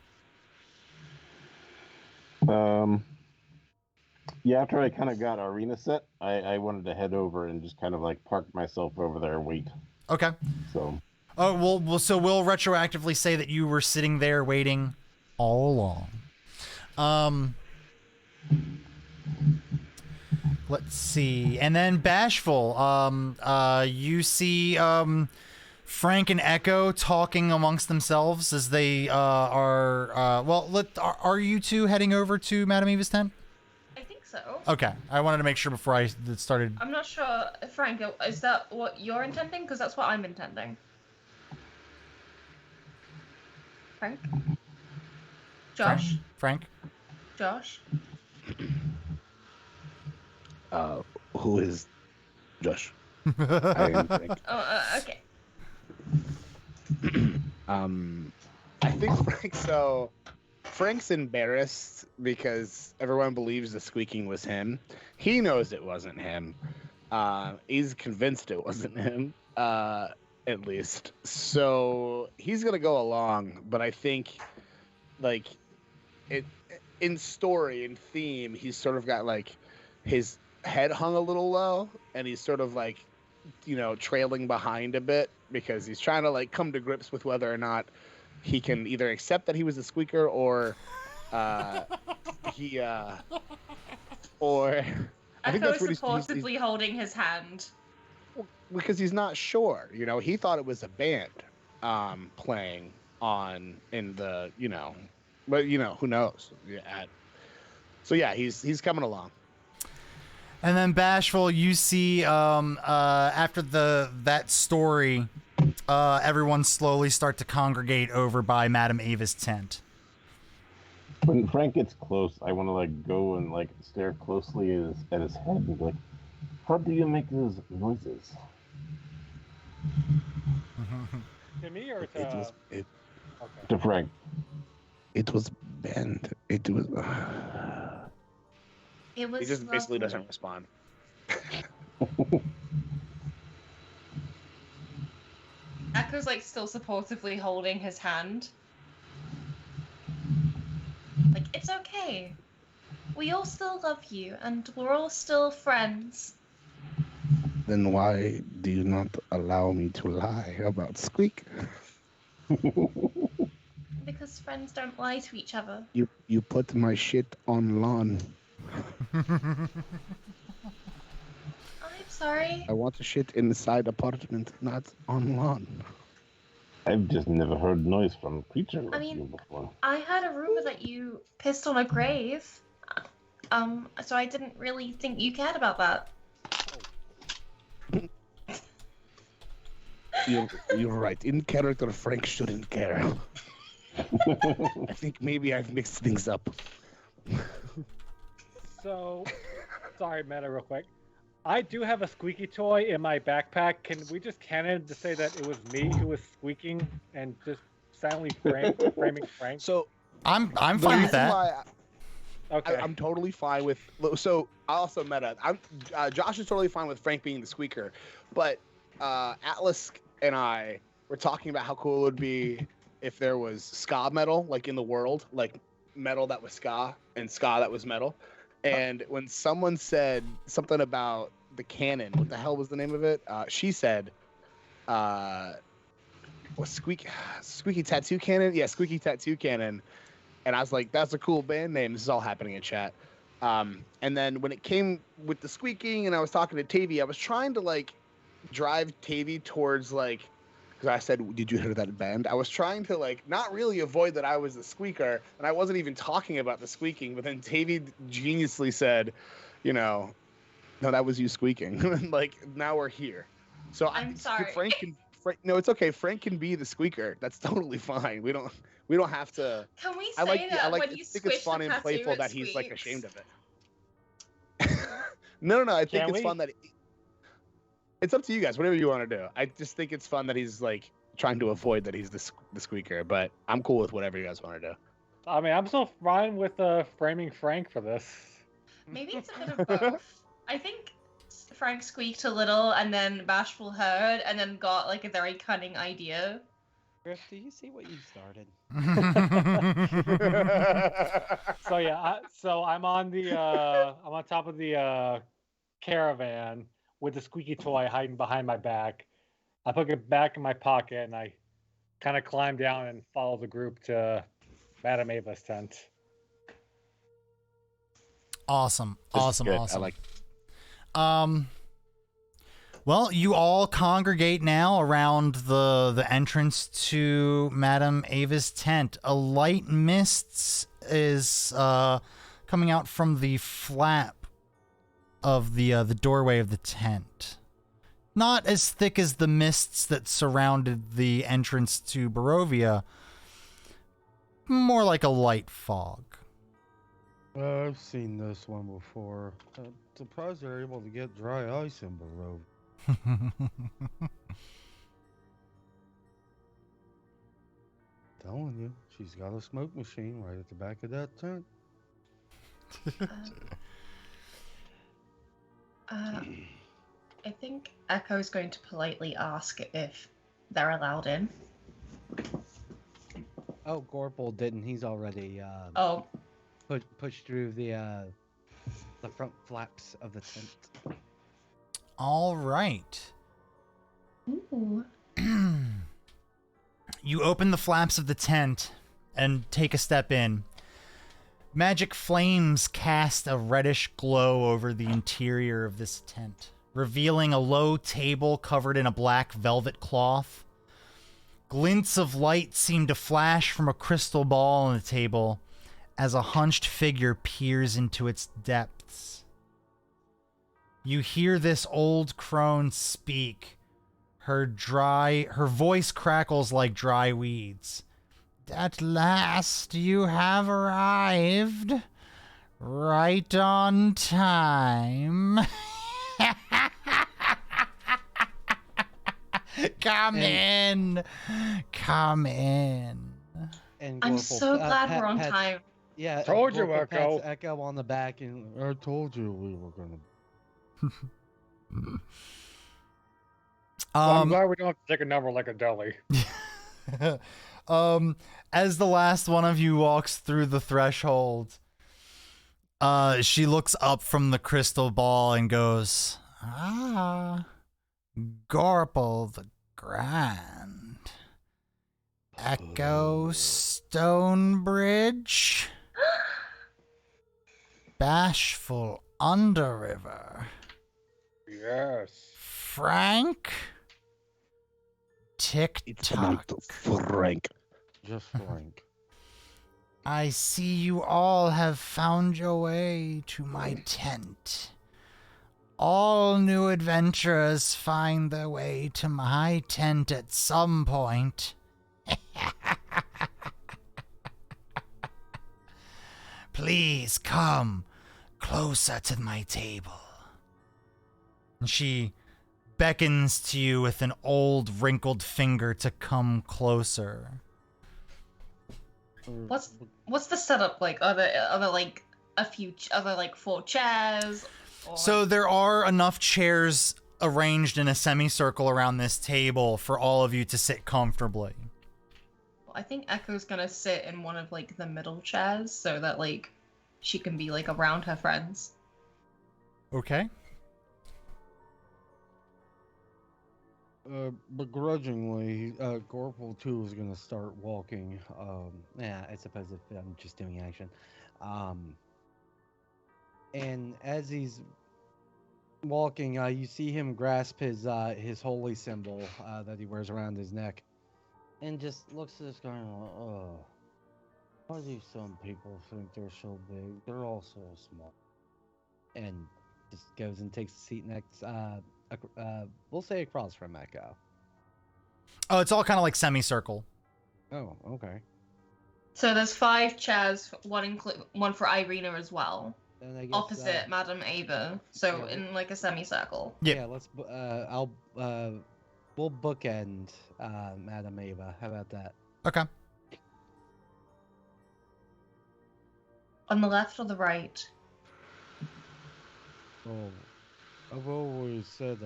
D: Yeah, after I kind of got arena set, I wanted to head over and just kind of like park myself over there and wait.
B: Okay.
D: So.
B: Oh, well, so we'll retroactively say that you were sitting there waiting all along. Let's see. And then Bashful, you see Frank and Echo talking amongst themselves as they are you two heading over to Madame Eva's tent?
F: I think so.
B: Okay. I wanted to make sure before I started.
F: I'm not sure, Frank. Is that what you're intending? Because that's what I'm intending. Frank? Josh?
B: Frank?
F: Josh?
C: Who is Josh? I am Frank.
F: Oh, okay.
C: I think Frank. So Frank's embarrassed because everyone believes the squeaking was him. He knows it wasn't him. He's convinced it wasn't him, at least. So he's gonna go along, but I think, like, it in story and theme, he's sort of got like his head hung a little low, and he's sort of like, trailing behind a bit because he's trying to like come to grips with whether or not he can either accept that he was a squeaker or he or I think that's
F: Echo
C: what he's
F: supposedly holding his hand.
C: because he's not sure. He thought it was a band playing on in the but who knows? So yeah, he's coming along.
B: And then Bashful, you see after that story, everyone slowly start to congregate over by Madame Ava's tent.
D: When Frank gets close, I want to like go and like stare closely at his head and be like, "How do you make those noises?"
E: To me or to?
C: It was it.
E: Okay.
D: To Frank.
C: It was banned. It was.
F: It was.
C: He just basically
F: lovely.
C: doesn't respond.
F: Echo's like still supportively holding his hand. Like, it's okay. We all still love you, and we're all still friends.
C: Then why do you not allow me to lie about Squeak?
F: Because friends don't lie to each other.
C: You put my shit on lawn.
F: I'm sorry.
C: I want to shit inside apartment, not on lawn.
D: I've just never heard noise from a creature like
F: mean-
D: you before.
F: I heard a rumor that you pissed on a grave. So I didn't really think you cared about that.
C: You're right. In character, Frank shouldn't care. I think maybe I've mixed things up.
E: So, sorry, Meta, real quick. I do have a squeaky toy in my backpack. Can we just canon to say that it was me who was squeaking and just silently framing Frank?
C: So
B: I'm
C: the
B: fine with
C: reason
B: that.
C: why
E: Okay.
C: I'm totally fine with. So I also meta. Josh is totally fine with Frank being the squeaker, but Atlas and I were talking about how cool it would be if there was ska metal like in the world, like metal that was ska and ska that was metal. And when someone said something about the canon, what the hell was the name of it? She said, Squeaky Tattoo Cannon? Yeah, Squeaky Tattoo Cannon. And I was like, that's a cool band name. This is all happening in chat. And then when it came with the squeaking and I was talking to Tavy, I was trying to like drive Tavy towards like, because I said, did you hear that band? I was trying to like not really avoid that I was the squeaker, and I wasn't even talking about the squeaking, but then Tavy geniusly said, no, that was you squeaking. Like, now we're here. So
F: I'm sorry.
C: No, it's okay. Frank can be the squeaker. That's totally fine. We don't have to.
F: Can we say
C: I like
F: that
C: when
F: you
C: think it's
F: squish
C: fun
F: the
C: and
F: tattoo,
C: playful
F: it
C: that he's like
F: squeaks?
C: ashamed of it. No. I think
E: Can
C: it's
E: we?
C: fun that it's up to you guys. Whatever you want to do. I just think it's fun that he's like trying to avoid that he's the squeaker. But I'm cool with whatever you guys want to do.
E: I mean, I'm still fine with framing Frank for this.
F: Maybe it's a bit of both. I think Frank squeaked a little, and then Bashful heard, and then got like a very cunning idea.
H: Griff, do you see what you started?
E: So yeah, so I'm on top of the caravan with the squeaky toy hiding behind my back. I put it back in my pocket and I kind of climb down and follow the group to Madame Ava's tent.
B: Awesome.
C: This is
B: Awesome.
C: good.
B: Awesome.
C: I like.
B: Well, you all congregate now around the entrance to Madame Ava's tent. A light mist is coming out from the flap of the doorway of the tent. Not as thick as the mists that surrounded the entrance to Barovia. More like a light fog.
G: I've seen this one before. I'm surprised they're able to get dry ice in Barovia. telling you, she's got a smoke machine right at the back of that tent.
F: I think Echo's going to politely ask if they're allowed in.
H: Oh, Gorple didn't. He's already
F: Oh,
H: pushed through the front flaps of the tent.
B: All right.
F: ooh.
B: You open the flaps of the tent and take a step in. Magic flames cast a reddish glow over the interior of this tent, revealing a low table covered in a black velvet cloth. Glints of light seem to flash from a crystal ball on the table as a hunched figure peers into its depths. You hear this old crone speak. Her voice crackles like dry weeds. At last you have arrived. Right on time. Come in. Come in.
H: And
F: I'm
H: Gorple,
F: so glad we're on
H: pats-
F: time.
H: Yeah,
E: Told you,
H: Gorple pats
E: Echo.
H: Echo on the back and
G: I told you we were gonna.
E: Well, I'm glad we don't have to take a number like a deli.
B: As the last one of you walks through the threshold, she looks up from the crystal ball and goes, "Ah, Gorple the Grand. Echo Stonebridge. Bashful Underriver.
E: Yes.
B: Frank. Tick
C: It's pronounced
B: tock.
C: Frank.
G: Just Frank.
B: I see you all have found your way to my tent. All new adventurers find their way to my tent at some point. Please come closer to my table. And she beckons to you with an old wrinkled finger to come closer.
F: What's the setup like? Are there like a few other like 4 chairs? Or,
B: So there are enough chairs arranged in a semicircle around this table for all of you to sit comfortably.
F: I think Echo's gonna sit in one of like the middle chairs so that like she can be like around her friends.
B: Okay.
G: Begrudgingly, Gorple too is gonna start walking.
H: yeah, I suppose if I'm just doing action. And as he's walking, you see him grasp his holy symbol that he wears around his neck, and just looks at this guy and like, oh, why do some people think they're so big? They're all so small. And just goes and takes a seat next, we'll say across from Echo.
B: Oh, it's all kind of like semicircle.
G: Oh, okay.
F: So there's 5 chairs, one for Irina as well,
H: And I guess,
F: opposite Madame Ava. So
H: yeah,
F: in like a semicircle.
B: Yeah.
H: Yeah, let's. We'll bookend Madame Ava. How about that?
B: Okay.
F: On the left or the right?
G: Oh, I've always said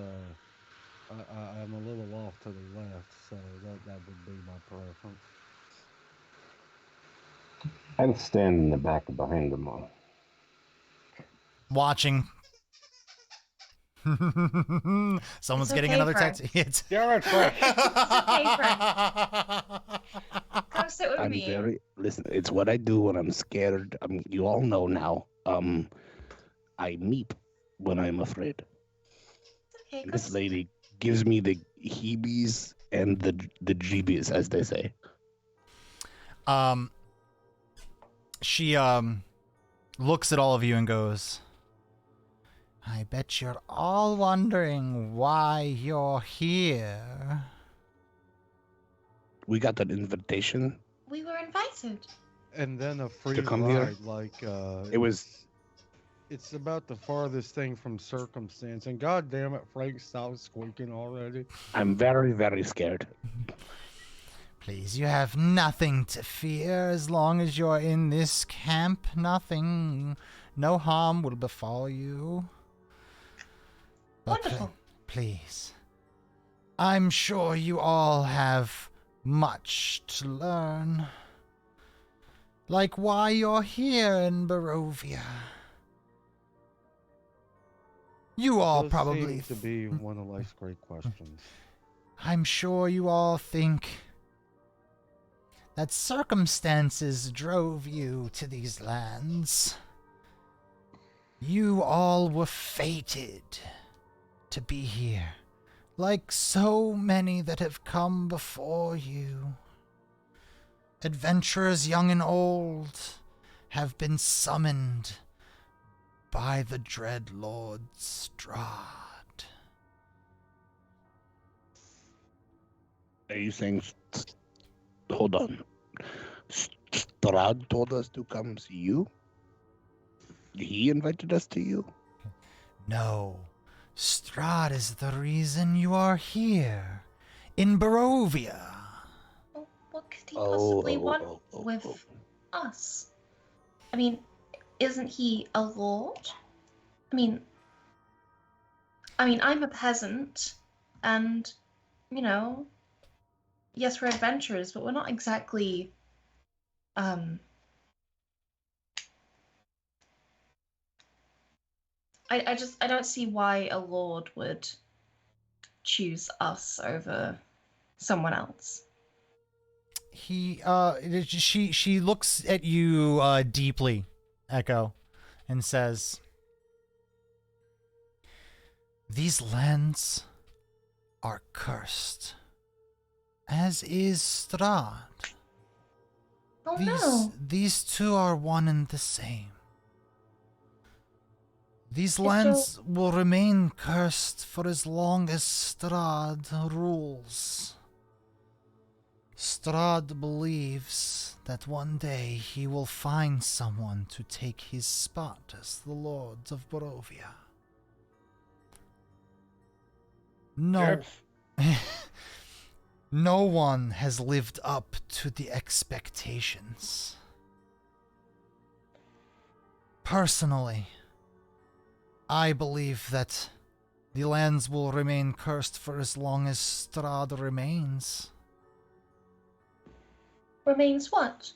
G: I'm a little off to the left, so that would be my preference.
D: I'll stand in the back behind them all.
B: Watching. Someone's
F: It's
B: getting
F: okay,
B: another
F: Frank.
B: text. It's
E: Damn it, Frank.
F: Come sit with
C: I'm
F: me.
C: very listen. It's what I do when I'm scared. You all know now. I meep when I'm afraid.
F: It's okay.
C: And this
F: Come
C: lady gives me the heebies and the jeebies, as they say.
B: She looks at all of you and goes, I bet you're all wondering why you're here.
C: We got that invitation.
F: We were invited.
G: And then a free
C: come here?
G: ride, like
C: It was
G: It's about the farthest thing from circumstance. And god damn it, Frank, stop squeaking already.
C: I'm very, very scared.
B: Please, you have nothing to fear as long as you're in this camp. Nothing, no harm will befall you. But
F: Wonderful.
B: please, I'm sure you all have much to learn. Like why you're here in Barovia. You all
G: Those
B: probably...
G: seem to be one of life's great questions.
B: I'm sure you all think that circumstances drove you to these lands. You all were fated to be here, like so many that have come before you. Adventurers young and old have been summoned by the dread Lord Strahd.
C: Are you saying? Hold on. Strahd told us to come see you. He invited us to you.
B: No, Strahd is the reason you are here, in Barovia.
F: Well, what could he possibly want
C: oh.
F: with us? I mean, isn't he a lord? I mean, I'm a peasant, and, you know, yes, we're adventurers, but we're not exactly, I don't see why a lord would choose us over someone else.
B: She looks at you deeply, Echo, and says, "These lands are cursed, as is Strahd.
F: Oh no.
B: These two are one and the same. These
F: So-
B: lands will remain cursed for as long as Strahd rules. Strahd believes that one day he will find someone to take his spot as the Lord of Barovia. No, no one has lived up to the expectations. Personally, I believe that the lands will remain cursed for as long as Strahd remains.
F: Remains what?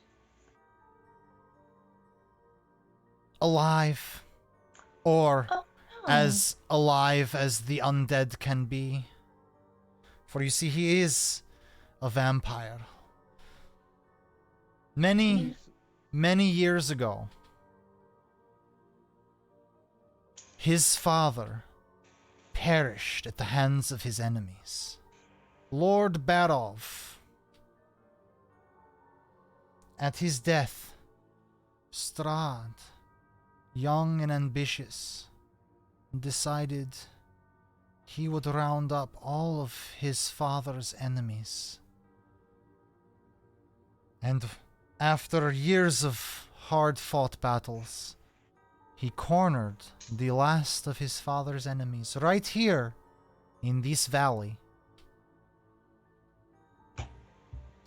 B: Alive. Or
F: Oh no.
B: as alive as the undead can be. For you see, he is a vampire. Many years ago, his father perished at the hands of his enemies. Lord Barov. At his death, Strahd, young and ambitious, decided he would round up all of his father's enemies. And after years of hard-fought battles, he cornered the last of his father's enemies right here in this valley.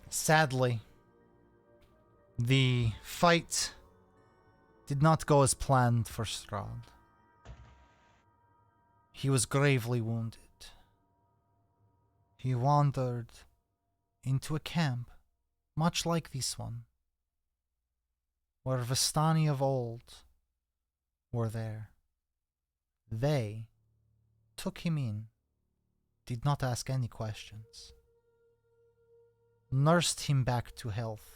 B: Sadly, the fight did not go as planned for Strahd. He was gravely wounded. He wandered into a camp, much like this one, where Vistani of old were there. They took him in, did not ask any questions, nursed him back to health.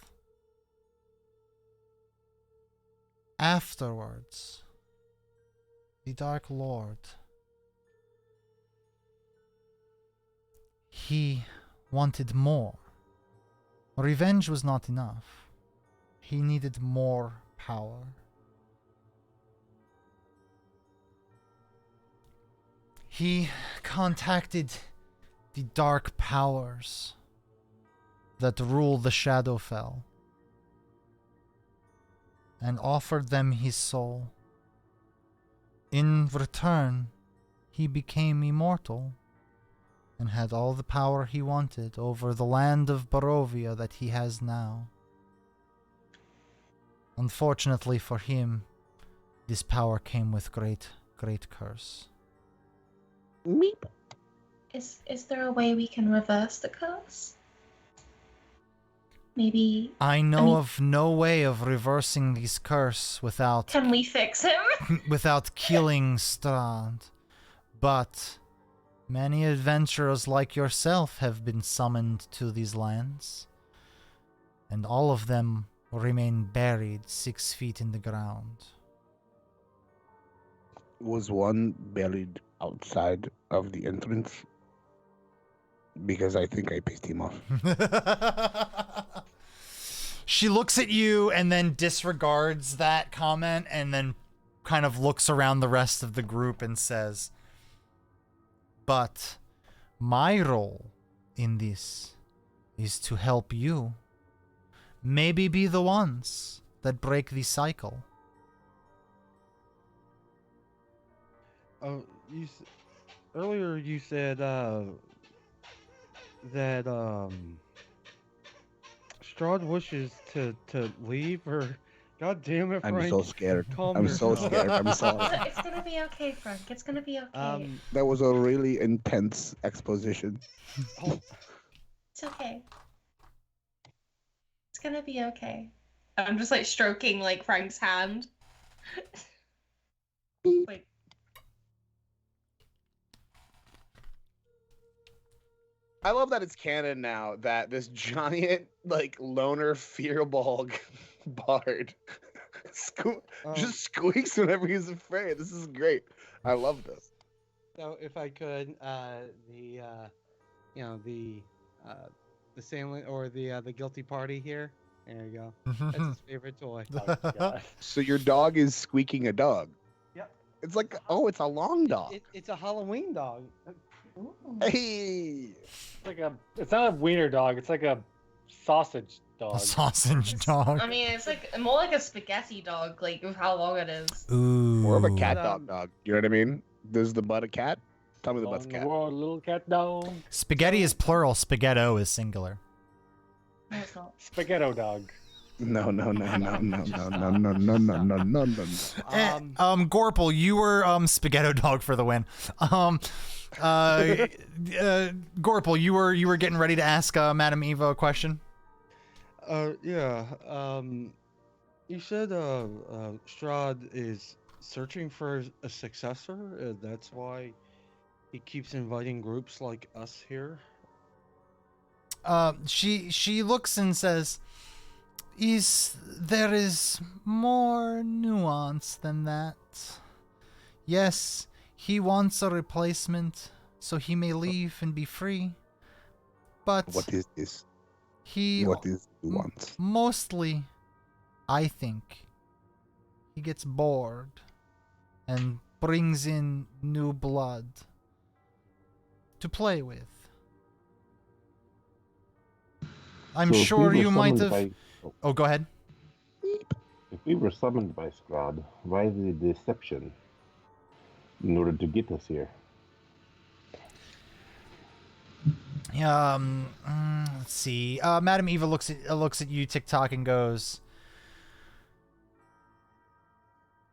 B: Afterwards, the Dark Lord, he wanted more. Revenge was not enough. He needed more power. He contacted the dark powers that rule the Shadowfell and offered them his soul. In return, he became immortal and had all the power he wanted over the land of Barovia that he has now. Unfortunately for him, this power came with great curse.
C: Meep.
F: Is there a way we can reverse the curse? Maybe.
B: I know
F: mean-
B: of no way of reversing this curse without
F: Can we fix him?
B: without killing Strahd. But many adventurers like yourself have been summoned to these lands, and all of them remain buried 6 feet in the ground.
C: Was one buried outside of the entrance? Because I think I pissed him off.
B: She looks at you and then disregards that comment and then kind of looks around the rest of the group and says, "But my role in this is to help you. Maybe be the ones that break the cycle."
G: Oh, earlier you said that Strahd wishes to leave, or God damn it,
C: I'm
G: Frank.
C: so scared.
G: Calm
C: I'm so
G: yourself.
C: scared. I'm sorry.
F: It's gonna be okay, Frank. It's gonna be okay.
C: That was a really intense exposition.
G: Oh,
F: It's okay. It's gonna be okay. I'm just like stroking like Frank's hand. Wait.
C: I love that it's canon now that this giant, like, loner fearball bard just squeaks whenever he's afraid. This is great. I love this.
H: So if I could, the assailant or the guilty party here. There you go. That's his favorite toy.
C: So your dog is squeaking a dog.
H: Yep.
C: It's like, oh, it's a long dog.
H: It's a Halloween dog.
C: Hey.
E: It's not a wiener dog. It's like a sausage dog.
B: A sausage dog.
F: I mean, it's like more like a spaghetti dog, like with how long it is.
B: Ooh.
C: More of a cat
H: But,
C: dog. You know what I mean? Does the butt a cat? Tell me the butt's
E: On the
C: cat.
E: world, little cat dog.
B: Spaghetti is plural, spaghetto is singular.
F: No, it's not.
E: Spaghetto dog.
C: No.
B: Gorple, you were spaghetto dog for the win. Gorple, you were getting ready to ask Madam Eva a question.
G: yeah. You said Strahd is searching for a successor. That's why he keeps inviting groups like us here.
B: She looks and says, there is more nuance than that. Yes, he wants a replacement so he may leave and be free. But
C: What is this?
B: he
C: What is nuance?
B: mostly, I think, he gets bored and brings in new blood to play with. I'm
D: So if
B: sure
D: we were
B: you might
D: summoned
B: have. Oh, go ahead.
D: If we were summoned by Strahd, why the deception in order to get us here?
B: Let's see. Madam Eva looks at you, TikTok, and goes,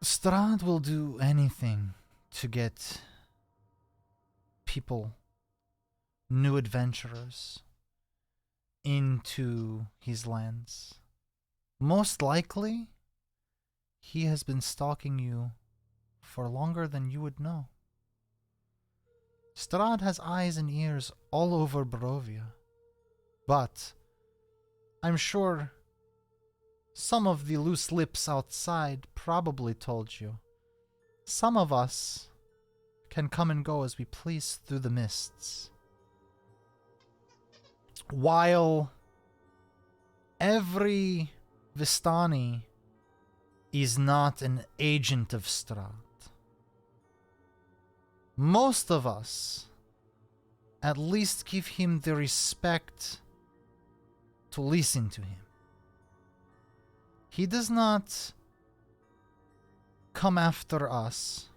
B: Strahd will do anything to get people, new adventurers, into his lands. Most likely, he has been stalking you for longer than you would know. Strahd has eyes and ears all over Barovia, but I'm sure some of the loose lips outside probably told you. Some of us can come and go as we please through the mists. While every Vistani is not an agent of Strahd, most of us at least give him the respect to listen to him. He does not come after us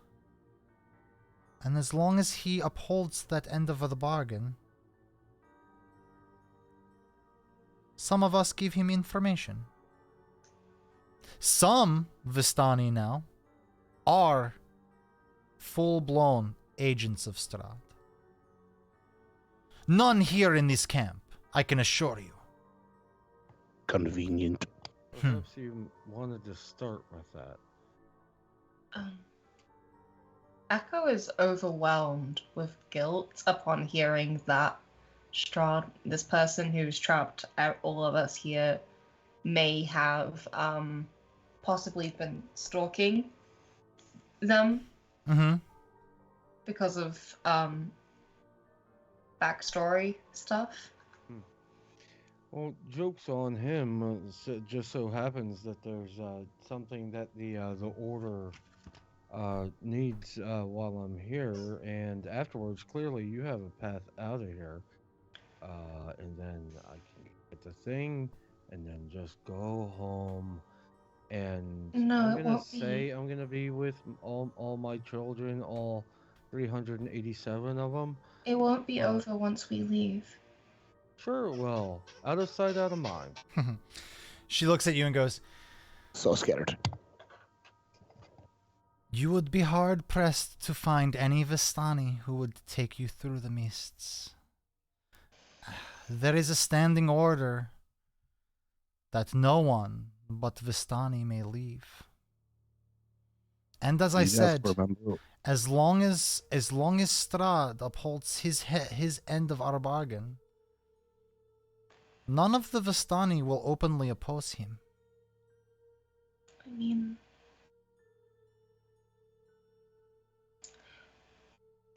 B: And as long as he upholds that end of the bargain, some of us give him information. Some Vistani now are full-blown agents of Strahd. None here in this camp, I can assure you.
C: Convenient.
G: Perhaps you wanted to start with that.
F: Echo is overwhelmed with guilt upon hearing that Strahd, this person who's trapped out all of us here, may have possibly been stalking them because of backstory stuff.
G: Well, joke's on him. It just so happens that there's something that the order needs while I'm here, and afterwards, clearly, you have a path out of here, and then I can get the thing, and then just go home. And
F: No,
G: I'm
F: it
G: gonna
F: won't
G: say
F: be.
G: I'm gonna be with all my children, all 387 of them.
F: It won't be over once we leave.
G: Sure it will. Out of sight, out of mind.
B: She looks at you and goes,
C: So scared.
B: "You would be hard-pressed to find any Vistani who would take you through the mists. There is a standing order that no one but Vistani may leave. And as I said, as long as Strahd upholds his end of our bargain, none of the Vistani will openly oppose him."
F: I mean,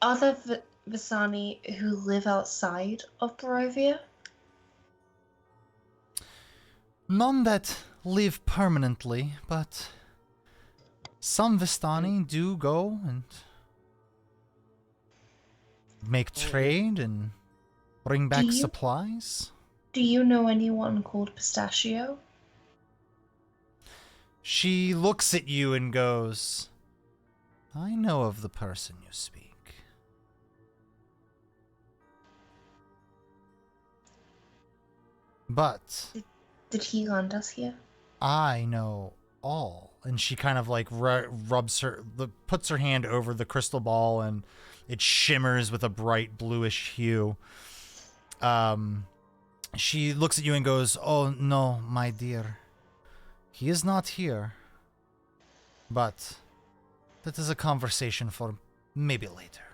F: are there Visani who live outside of Barovia?
B: None that live permanently, but some Vistani do go and make trade and bring back supplies.
F: Do you know anyone called Pistachio?
B: She looks at you and goes, "I know of the person you speak. But
F: Did he land us here?
B: I know all." And she kind of like puts her hand over the crystal ball, and it shimmers with a bright bluish hue. She looks at you and goes, "Oh no, my dear. He is not here. But that is a conversation for maybe later."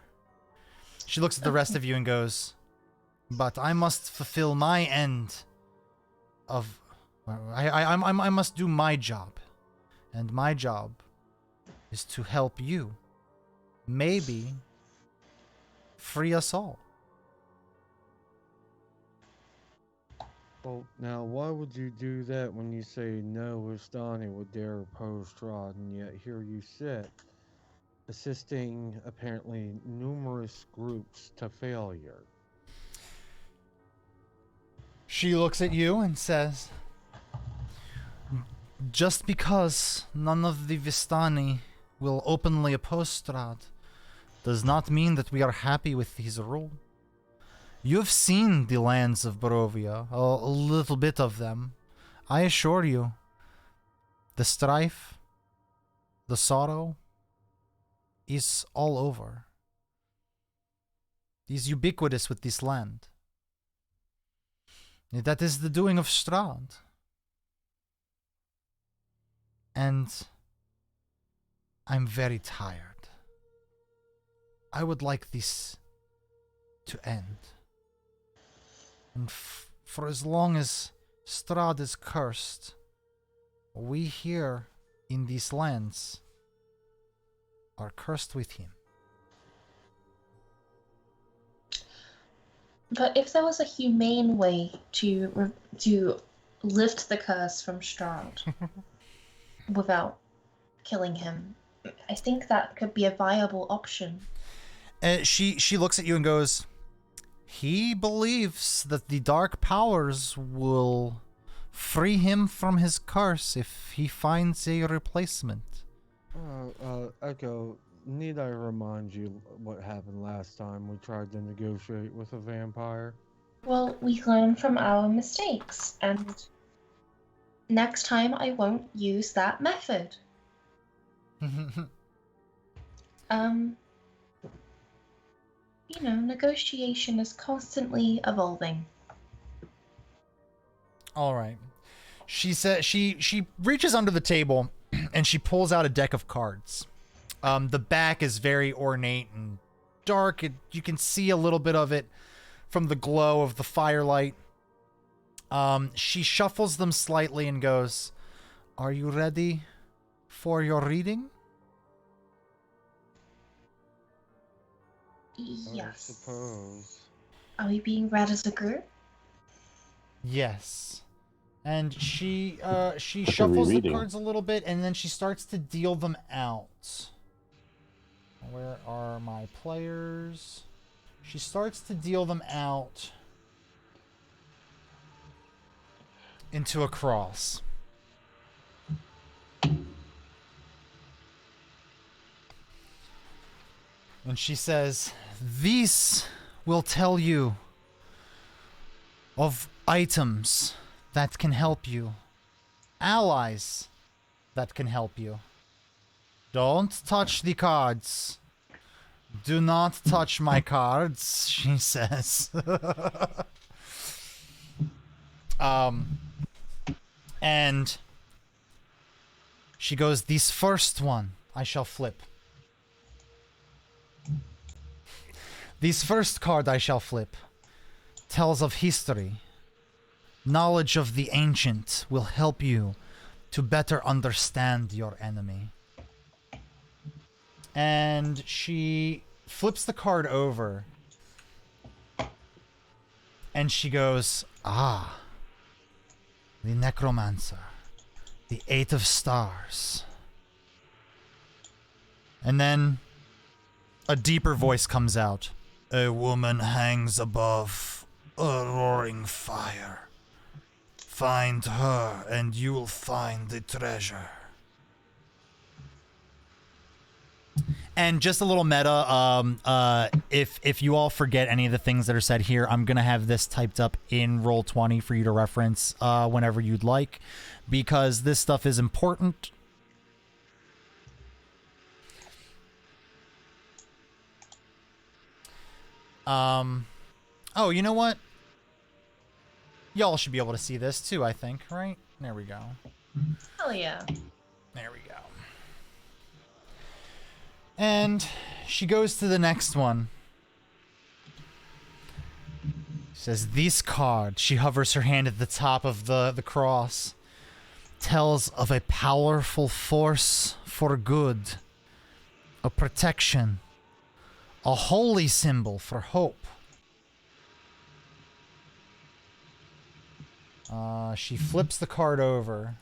B: She looks at the rest of you and goes, "But I must fulfill my end of... I must do my job. And my job is to help you. Maybe free us all."
G: Well, now, why would you do that when you say no Vistani would dare oppose Strahd, and yet here you sit, assisting apparently numerous groups to failure?
B: She looks at you and says, "Just because none of the Vistani will openly oppose Strahd does not mean that we are happy with his rule. You've seen the lands of Barovia, a little bit of them. I assure you, the strife, the sorrow, is all over. Is ubiquitous with this land. That is the doing of Strahd. And I'm very tired. I would like this to end. And for as long as Strahd is cursed, we here in these lands are cursed with him."
F: But if there was a humane way to lift the curse from Strahd without killing him, I think that could be a viable option.
B: She looks at you and goes, "He believes that the dark powers will free him from his curse if he finds a replacement."
G: Echo, Need I remind you what happened last time we tried to negotiate with a vampire?
F: Well, we learn from our mistakes, and next time I won't use that method. Negotiation is constantly evolving.
B: All right. She said she reaches under the table and she pulls out a deck of cards. The back is very ornate and dark. You can see a little bit of it from the glow of the firelight. She shuffles them slightly and goes, "Are you ready for your reading?"
F: Yes.
G: I suppose.
F: Are we being read as a group?
B: Yes. And she shuffles the
D: rereading.
B: cards a little bit and then she starts to deal them out. Where are my players? She starts to deal them out into a cross. And she says, "This will tell you of items that can help you, allies that can help you. Don't touch the cards. Do not touch my cards," she says. And she goes, "This first one I shall flip. This first card I shall flip tells of history. Knowledge of the ancient will help you to better understand your enemy." And she flips the card over. And she goes, "Ah, the necromancer, the 8 of stars." And then a deeper voice comes out. "A woman hangs above a roaring fire. Find her and you'll find the treasure." And just a little meta, if you all forget any of the things that are said here, I'm going to have this typed up in Roll20 for you to reference whenever you'd like, because this stuff is important. Oh, you know what? Y'all should be able to see this too, I think, right? There we go.
F: Hell yeah.
B: There we go. And she goes to the next one. She says, "This card," she hovers her hand at the top of the cross, "tells of a powerful force for good, a protection, a holy symbol for hope." She flips the card over.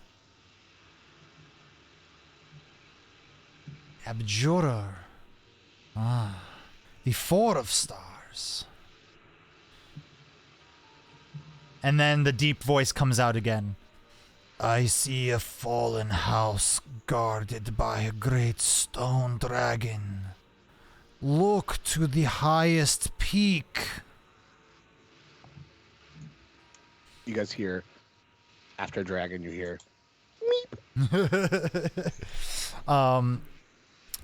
B: Abjurer. Ah, the 4 of stars. And then the deep voice comes out again. "I see a fallen house guarded by a great stone dragon. Look to the highest peak."
C: You guys hear, after dragon, you hear.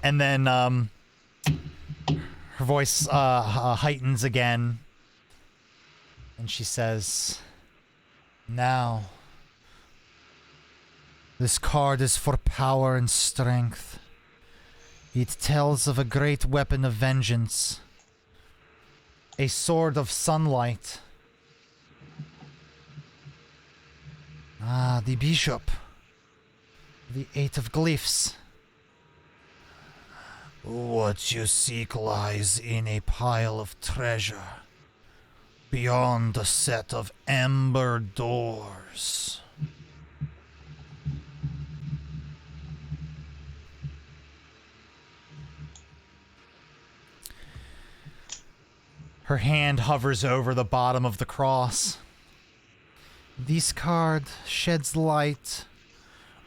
B: And then her voice heightens again. And she says, "Now, this card is for power and strength. It tells of a great weapon of vengeance, a sword of sunlight. Ah, the bishop, the 8 of glyphs. What you seek lies in a pile of treasure, beyond a set of amber doors." Her hand hovers over the bottom of the cross. "This card sheds light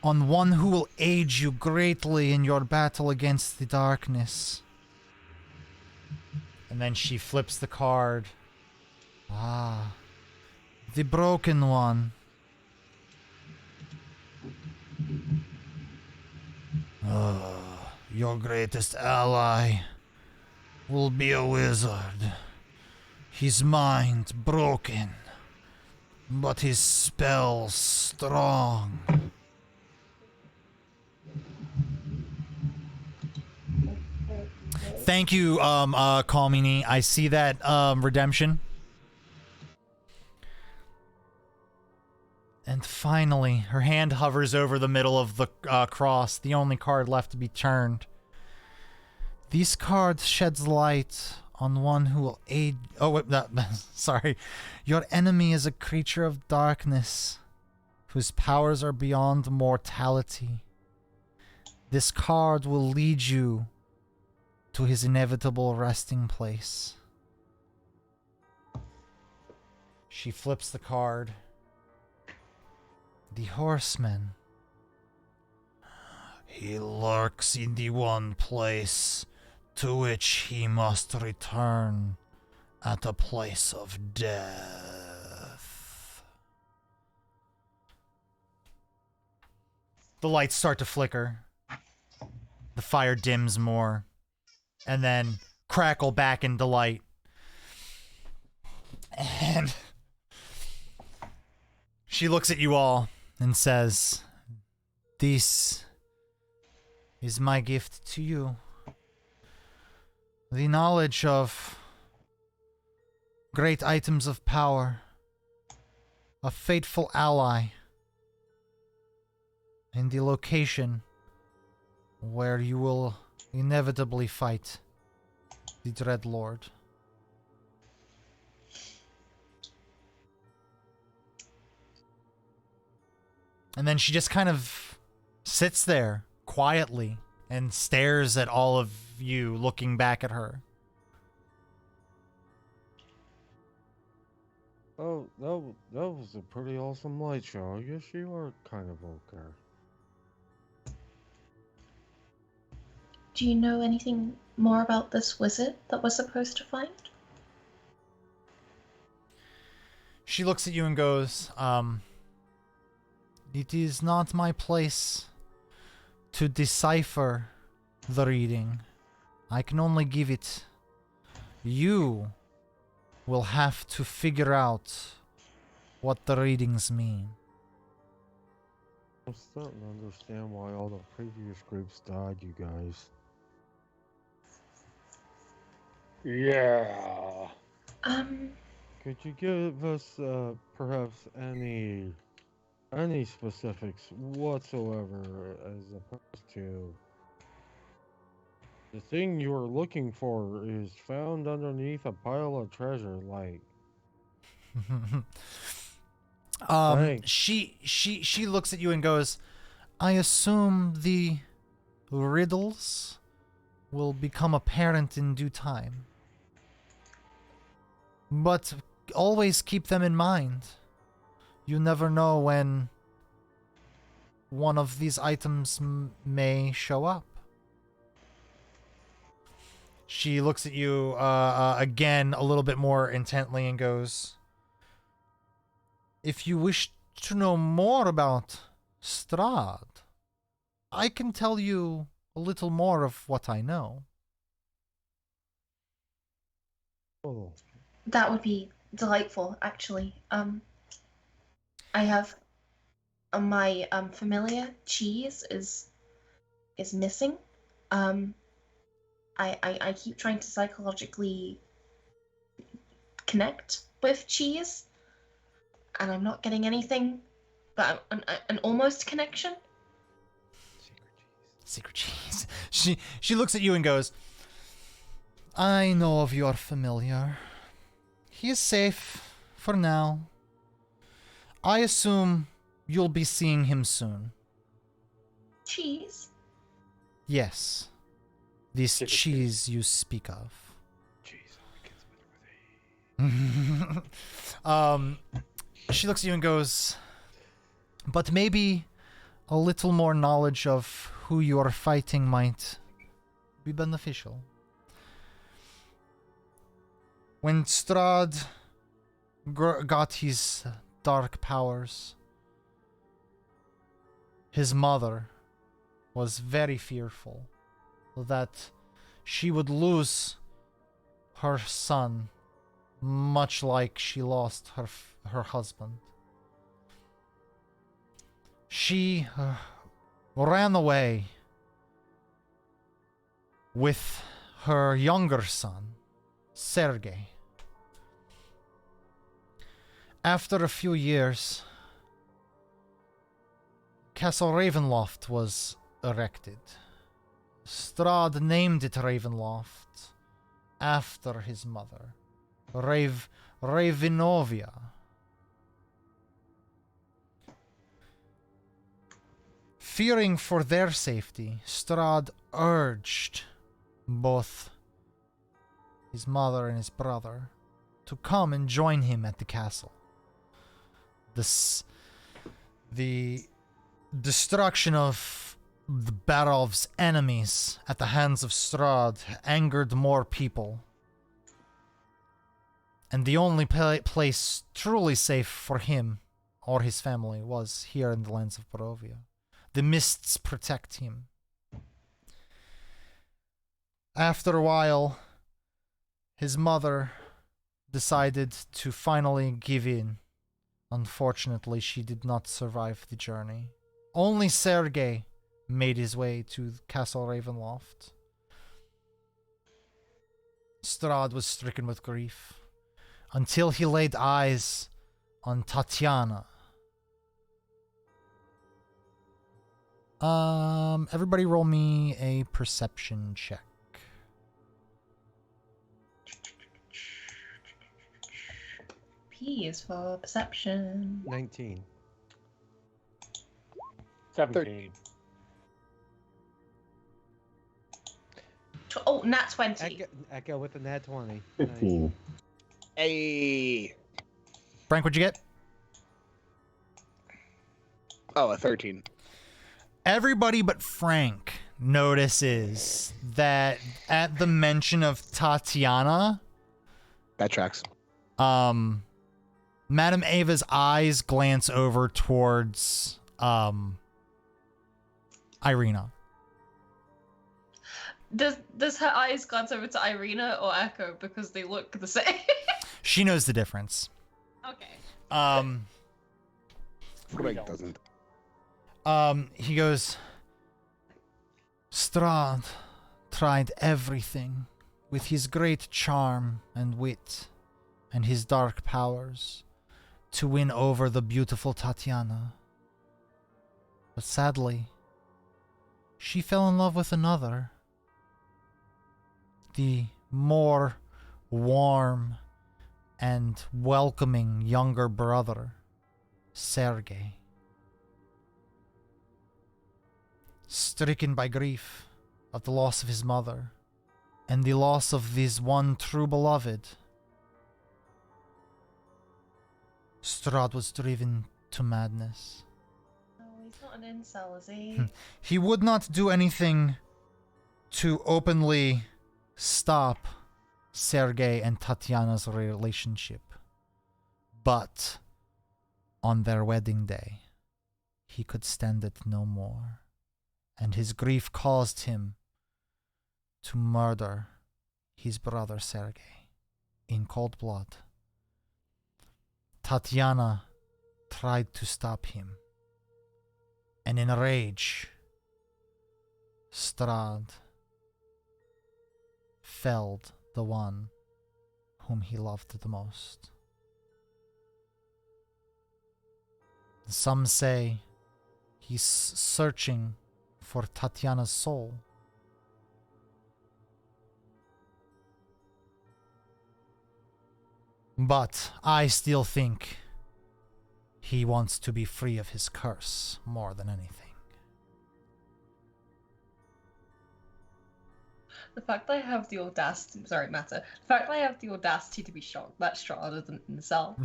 B: on one who will aid you greatly in your battle against the darkness. And then she flips the card. Ah, the broken one. Your greatest ally will be a wizard. His mind broken, but his spells strong. Thank you, Kalmini. I see that, redemption. And finally, her hand hovers over the middle of the cross, the only card left to be turned. This card sheds light on one who will aid... Oh, wait, no, sorry. Your enemy is a creature of darkness, whose powers are beyond mortality. This card will lead you to his inevitable resting place. She flips the card. The horseman. He lurks in the one place to which he must return at a place of death. The lights start to flicker. The fire dims more. And then crackle back into light. And she looks at you all and says, "This is my gift to you. The knowledge of great items of power, a faithful ally, and the location where you will inevitably fight the Dreadlord." And then she just kind of sits there quietly and stares at all of you looking back at her.
G: Oh, that was a pretty awesome light show. I guess you are kind of okay.
F: Do you know anything more about this wizard that we're supposed to find?
B: She looks at you and goes, "It is not my place to decipher the reading. I can only give it. You will have to figure out what the readings mean."
G: I'm starting to understand why all the previous groups died, you guys.
E: Yeah.
G: Could you give us perhaps any specifics whatsoever as opposed to the thing you are looking for is found underneath a pile of treasure, like thanks.
B: She looks at you and goes, "I assume the riddles will become apparent in due time. But always keep them in mind. You never know when one of these items may show up." She looks at you again a little bit more intently and goes, "If you wish to know more about Strahd, I can tell you a little more of what I know."
G: Oh,
F: That would be delightful, actually. I have my familiar cheese is missing. I keep trying to psychologically connect with cheese, and I'm not getting anything but an almost connection.
B: Secret cheese. She looks at you and goes, "I know of your familiar. He is safe for now. I assume you'll be seeing him soon."
F: Cheese?
B: "Yes. This
E: Chicken
B: cheese you speak of."
G: jeez, all
B: She looks at you and goes, "But maybe a little more knowledge of who you are fighting might be beneficial. When Strahd got his dark powers, his mother was very fearful that she would lose her son, much like she lost her husband. She ran away with her younger son, Sergei. After a few years, Castle Ravenloft was erected. Strahd named it Ravenloft after his mother, Ravenovia. Fearing for their safety, Strahd urged both his mother and his brother to come and join him at the castle. The destruction of the Barov's enemies at the hands of Strahd angered more people. And the only place truly safe for him or his family was here in the lands of Barovia. The mists protect him. After a while, his mother decided to finally give in. Unfortunately, she did not survive the journey. Only Sergei made his way to Castle Ravenloft. Strahd was stricken with grief until he laid eyes on Tatiana. Everybody roll me a perception check.
F: P is for perception.
G: 19.
E: 17.
F: Oh, nat 20.
H: Echo with a nat 20.
D: 15.
H: Nice.
C: Hey.
B: Frank, what'd you get?
C: Oh, a 13.
B: Everybody but Frank notices that at the mention of Tatiana,
C: That tracks.
B: Madame Ava's eyes glance over towards Irina.
F: Does her eyes glance over to Irina or Echo because they look the same?
B: She knows the difference.
F: Okay.
C: Greg doesn't.
B: He goes, Strahd tried everything with his great charm and wit and his dark powers to win over the beautiful Tatiana. But sadly, she fell in love with another. The more warm and welcoming younger brother, Sergei. Stricken by grief of the loss of his mother and the loss of this one true beloved, Strahd was driven to madness.
F: Oh, he's not an incel, is he?
B: He would not do anything to openly stop Sergei and Tatiana's relationship. But on their wedding day, he could stand it no more, and his grief caused him to murder his brother Sergei in cold blood. Tatiana tried to stop him, and in a rage, Strahd felled the one whom he loved the most. Some say he's searching for Tatiana's soul. But I still think he wants to be free of his curse more than anything.
F: The fact that I have the audacity, sorry, Matter. The fact that I have the audacity to be shocked that Strahd isn't an incel.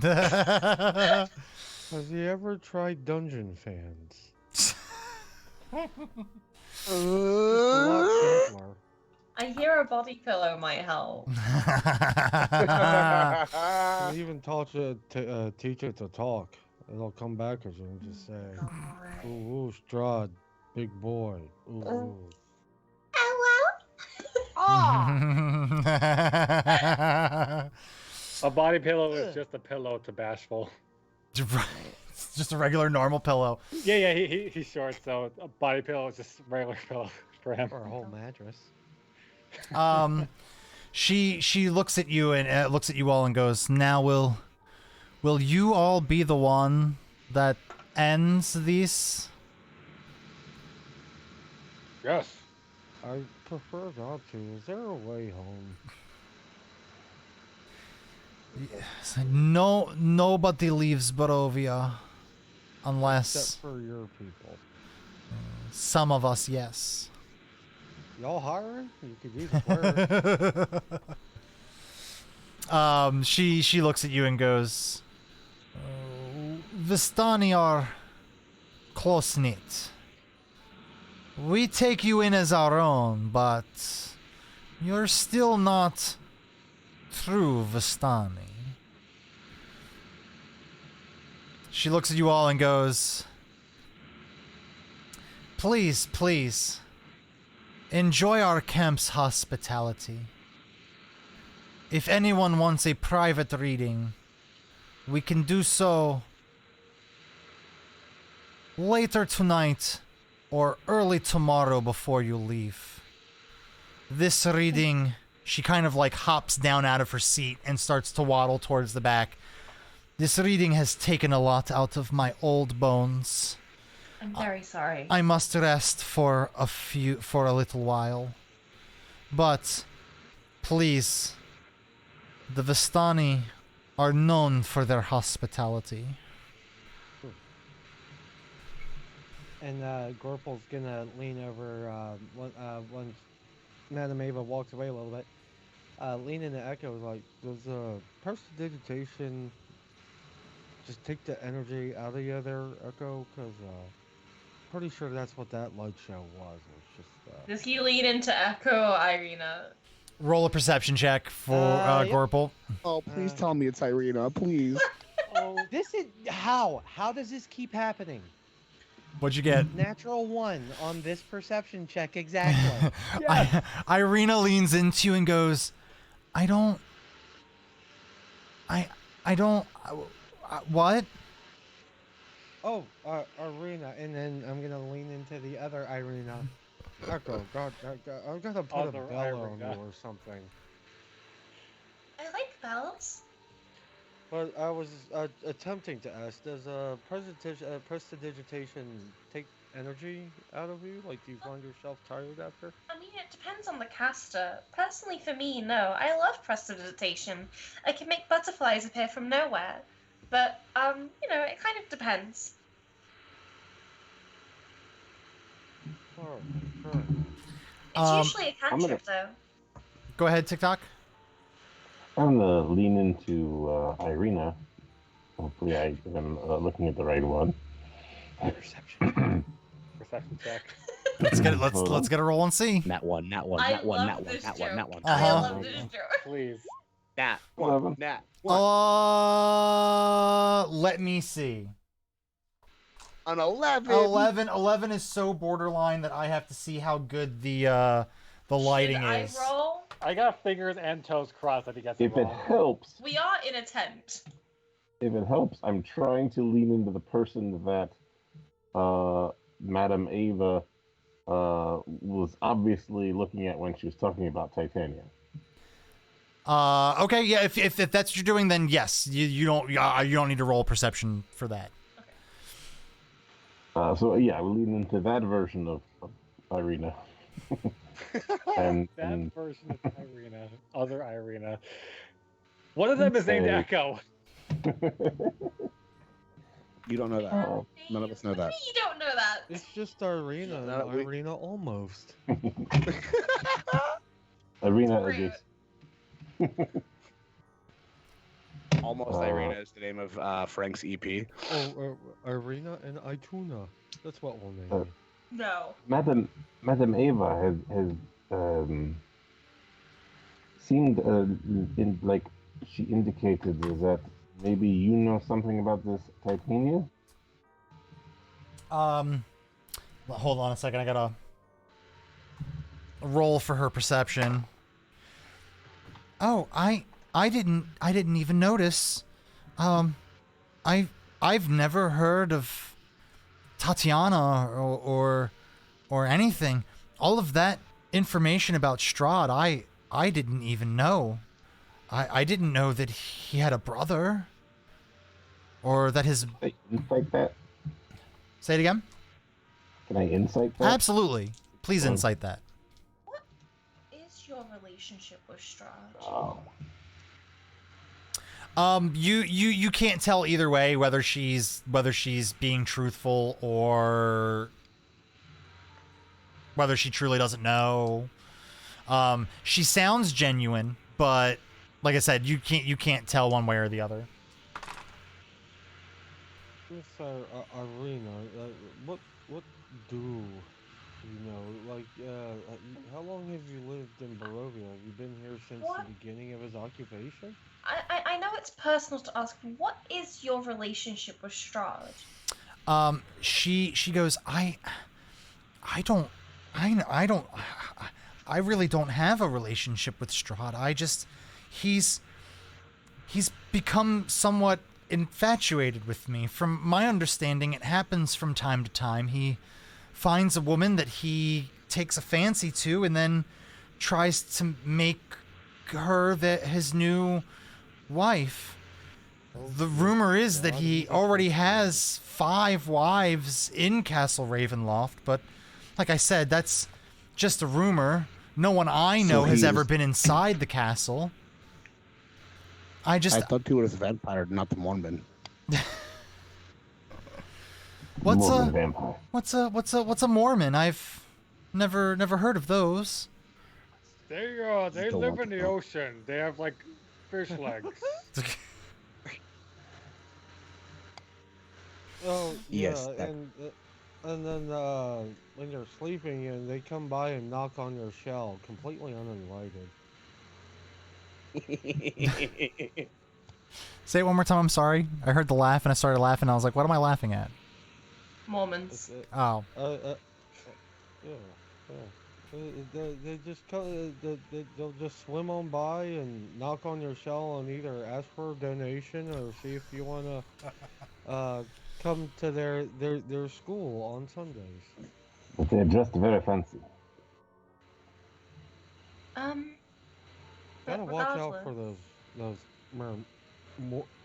G: Has he ever tried Dungeon Fans?
H: It's a lot simpler.
F: I hear a body pillow might help.
G: You even teach it to talk. It'll come back at you and just say,
F: God.
G: "Ooh, ooh, Strahd, big boy. Ooh, ooh."
F: Hello?
E: A body pillow is just a pillow to Bashful.
B: It's just a regular normal pillow.
E: Yeah, he's short, so a body pillow is just a regular pillow for him.
H: Or a whole mattress.
B: She looks at you and looks at you all and goes, "Now will you all be the one that ends this?"
E: Yes.
G: I prefer not to. Is there a way home?
B: Yes. No, nobody leaves Barovia unless
G: Except for your people.
B: some of us, yes.
G: Y'all hiring? You could use a player.
B: She looks at you and goes, "Vistani are close knit. We take you in as our own, but you're still not true Vistani." She looks at you all and goes, "Please, please, enjoy our camp's hospitality. If anyone wants a private reading, we can do so later tonight or early tomorrow before you leave. This reading," she kind of like hops down out of her seat and starts to waddle towards the back. "This reading has taken a lot out of my old bones.
F: I'm very sorry.
B: I must rest for a little while. But please, the Vistani are known for their hospitality."
H: And Gorpal's gonna lean over once Madame Ava walks away a little bit. Lean into Echo like, "Does prestidigitation just take the energy out of you there, Echo? Because pretty sure that's what that light show was. It's just
F: Does he lean into Echo, Irina?
B: Roll a perception check for
H: Yep.
B: Gorpal.
C: Oh, please tell me it's Irina, please.
H: oh, this is how does this keep happening?
B: What'd you get?
H: Natural 1 on this perception check exactly.
B: Irina leans into you and goes, I don't. What?
H: Oh, Irina, and then I'm gonna lean into the other Irina. Echo, God, I've gotta put
E: Other
H: a bell on
E: Irina.
H: you or something.
F: I like bells.
H: But I was attempting to ask, does prestidigitation take energy out of you? Like, do you find yourself tired after?
F: I mean, it depends on the caster. Personally, for me, no. I love prestidigitation. I can make butterflies appear from nowhere. But, it kind of depends.
H: Sure.
F: It's usually a cantrip, though.
B: Go ahead, TikTok.
D: I'm gonna lean into Irina. Hopefully, I am looking at the right one.
E: Perception check.
B: Let's get a roll and see.
C: That one.
F: I love this joke. I
B: Uh-huh.
F: love this joke.
E: Please.
C: Nat
D: 11.
C: Nat
B: Let me see.
C: An 11.
B: 11 is so borderline that I have to see how good the lighting
F: Should I
B: is.
F: roll?
E: I got fingers and toes crossed that he gets
D: If
E: it
D: it
E: wrong.
D: helps,
F: We are in a tent.
D: I'm trying to lean into the person that Madame Ava was obviously looking at when she was talking about Titania.
B: Okay, yeah. If that's what you're doing, then yes, you don't need to roll perception for that.
D: So yeah, I will lean into that version of Irina. and
E: That version of Irina, other Irina. One of them is named
D: Hey.
E: Echo.
C: You don't know that. None of us know that.
F: You don't know that.
H: It's just Irina.
C: No, we-
H: Irina almost.
D: Irina
F: Rude.
D: adjacent.
C: Almost Irina is the name of Frank's EP.
H: Oh, Irina and Ituna. That's what we'll name
D: Uh,
H: you.
F: No.
D: Madam Ava has seemed like she indicated that maybe you know something about this Titania.
B: Hold on a second. I gotta roll for her perception. Oh, I didn't even notice. Um, I've never heard of Tatiana or anything. All of that information about Strahd, I didn't even know. I didn't know that he had a brother, or that his.
D: Can I insight that?
B: Say it again.
D: Can I insight that?
B: Absolutely. Please insight that.
F: What is your relationship with Strahd?
D: Oh.
B: You can't tell either way whether she's being truthful or whether she truly doesn't know. She sounds genuine, but like I said, you can't tell one way or the other.
G: Miss Irina, what do you know? Like, how long have you lived in Barovia? Have you been here since
F: What?
G: the beginning of his occupation?
F: I know it's personal to ask. What is your relationship with Strahd?
B: She goes, I don't, I really don't have a relationship with Strahd. He's become somewhat infatuated with me. From my understanding, it happens from time to time. He finds a woman that he takes a fancy to and then tries to make her his new wife. The rumor is that he already has 5 wives in Castle Ravenloft, but like I said, that's just a rumor. No one I know has ever been inside the castle. I
C: thought he was a vampire, not the Mormon.
B: What's
D: Mormon vampire.
B: what's a Mormon? I've never heard of those.
E: They
C: Don't
E: live
C: want
E: in
C: to
E: the
C: know.
E: ocean. They have like fish legs.
G: Oh,
C: Yes,
G: yeah,
C: that-
G: and then when you're sleeping and they come by and knock on your shell, completely uninvited.
B: Say it one more time. I'm sorry. I heard the laugh and I started laughing. I was like, what am I laughing at?
F: Mormons.
B: Oh.
G: Yeah, yeah. They just come, they'll just swim on by and knock on your shell and either ask for a donation or see if you want to come to their school on Sundays.
D: But they're dressed very fancy.
G: Gotta
F: But
G: watch out
F: regardless.
G: for those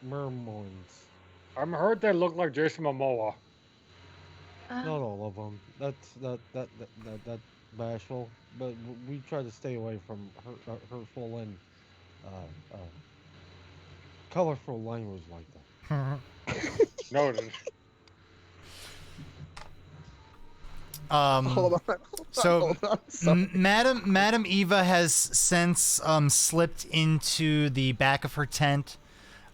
G: mermons.
E: I'm heard they look like Jason Momoa.
G: Not all of them. That's bashful. But we try to stay away from hurtful and uh, colorful language like that.
E: Noted.
C: Hold on.
B: So,
C: Hold on. Sorry.
B: Madam Eva has since slipped into the back of her tent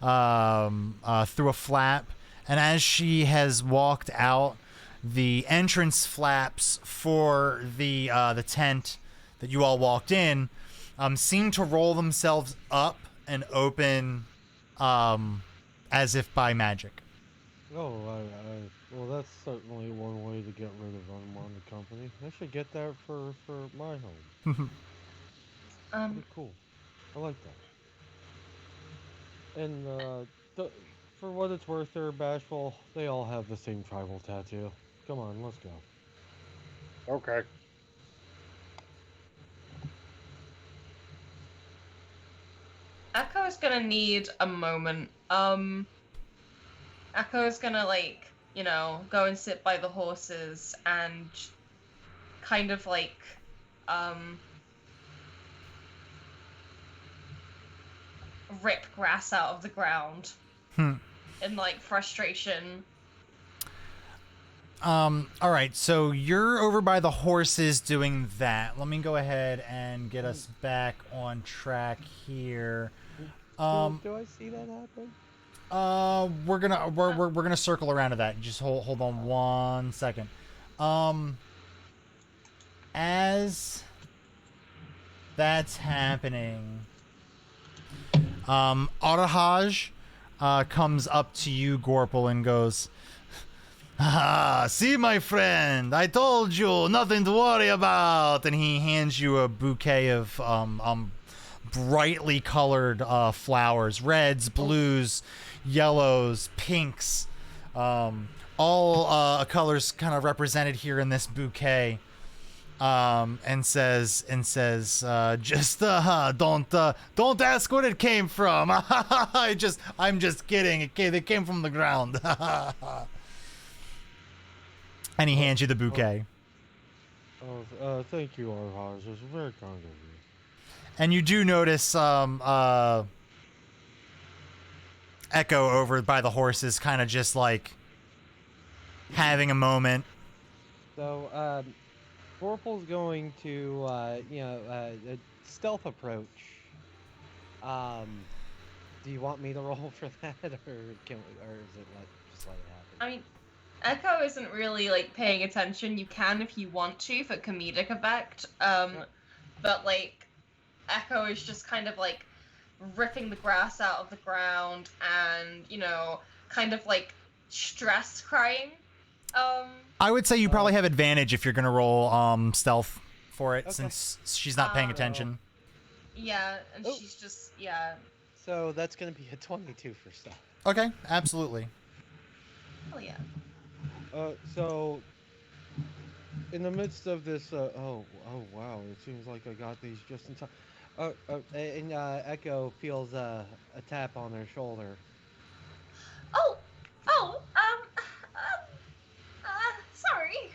B: through a flap, and as she has walked out, the entrance flaps for the tent that you all walked in seem to roll themselves up and open as if by magic.
G: Oh, well, that's certainly one way to get rid of unwanted company. I should get that for my home. Pretty cool. I like that. And for what it's worth, they're bashful. They all have the same tribal tattoo. Come on, let's go.
E: Okay.
F: Echo's gonna need a moment. Echo's gonna go and sit by the horses and kind of rip grass out of the ground in frustration.
B: All right, so you're over by the horses doing that. Let me go ahead and get us back on track here.
G: Do I see that happen?
B: We're gonna circle around to that. Just hold on one second. as that's happening, Arahaj comes up to you, Gorple, and goes, "Ah, see, my friend, I told you, nothing to worry about." And he hands you a bouquet of brightly colored flowers, reds, blues, yellows, pinks, all colors kind of represented here in this bouquet. And says, just don't ask where it came from. I'm just kidding. They came from the ground. And he hands you the bouquet.
G: Thank you, Arhaz. It's very kind of you.
B: And you do notice Echo over by the horses, kind of just like having a moment.
H: So, Vorpal's going to, stealth approach. Do you want me to roll for that, or is it just let it happen?
F: I mean, Echo isn't really like paying attention. You can if you want to for comedic effect. But like, Echo is just kind of like ripping the grass out of the ground and kind of like stress crying.
B: I would say you probably have advantage if you're gonna roll stealth for it, since she's not paying attention.
F: Yeah, and she's just
H: So that's gonna be a 22 for stealth.
B: Okay, absolutely.
F: Oh yeah.
G: So in the midst of this, oh wow, it seems like I got these just in time.
H: And Echo feels a tap on her shoulder.
F: Sorry.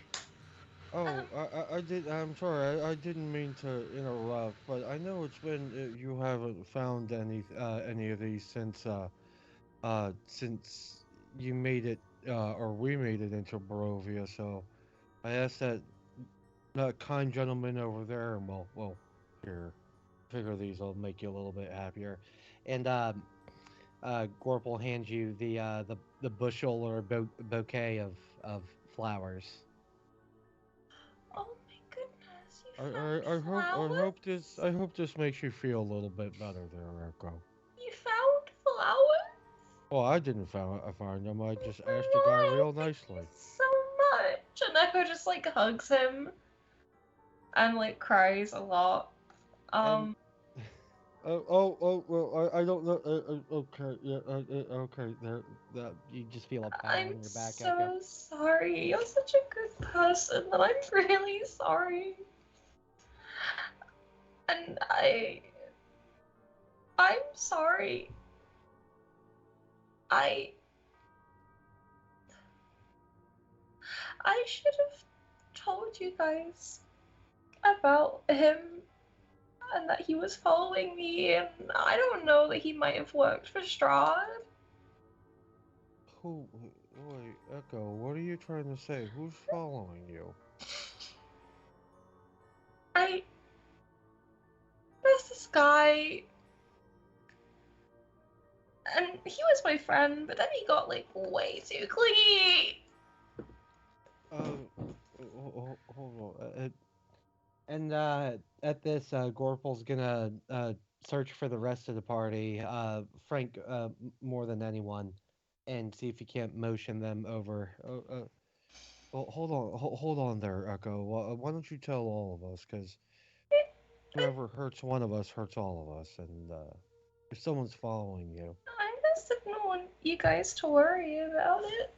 G: I'm sorry. I didn't mean to interrupt, but I know it's been you haven't found any of these since you made it or we made it into Barovia. So I asked that kind gentleman over there, and well, here, figure these will make you a little bit happier.
H: And Gorple hands you the bushel or bouquet of flowers.
F: Oh my goodness! You found flowers?
G: I hope this makes you feel a little bit better there, Echo.
F: You found flowers?
G: Well, I didn't find them. I just asked the guy real nicely.
F: Thank you so much. And Echo just like hugs him and like cries a lot.
G: Well, I don't know. Okay, yeah, okay.
H: That you just feel a pat on your back.
F: I'm so sorry. You're such a good person, and I'm really sorry. And I'm sorry. I should have told you guys about him and that he was following me, and I don't know that he might have worked for Strahd.
G: Wait, Echo, what are you trying to say? Who's following you?
F: There's this guy, and he was my friend, but then he got like way too clingy.
G: Hold on.
H: And at this, Gorple's gonna search for the rest of the party, Frank more than anyone, and see if he can't motion them over. Hold on there, Echo. Why don't you tell all of us? Because whoever hurts one of us hurts all of us, and if someone's following you.
F: I just didn't want you guys to worry about it.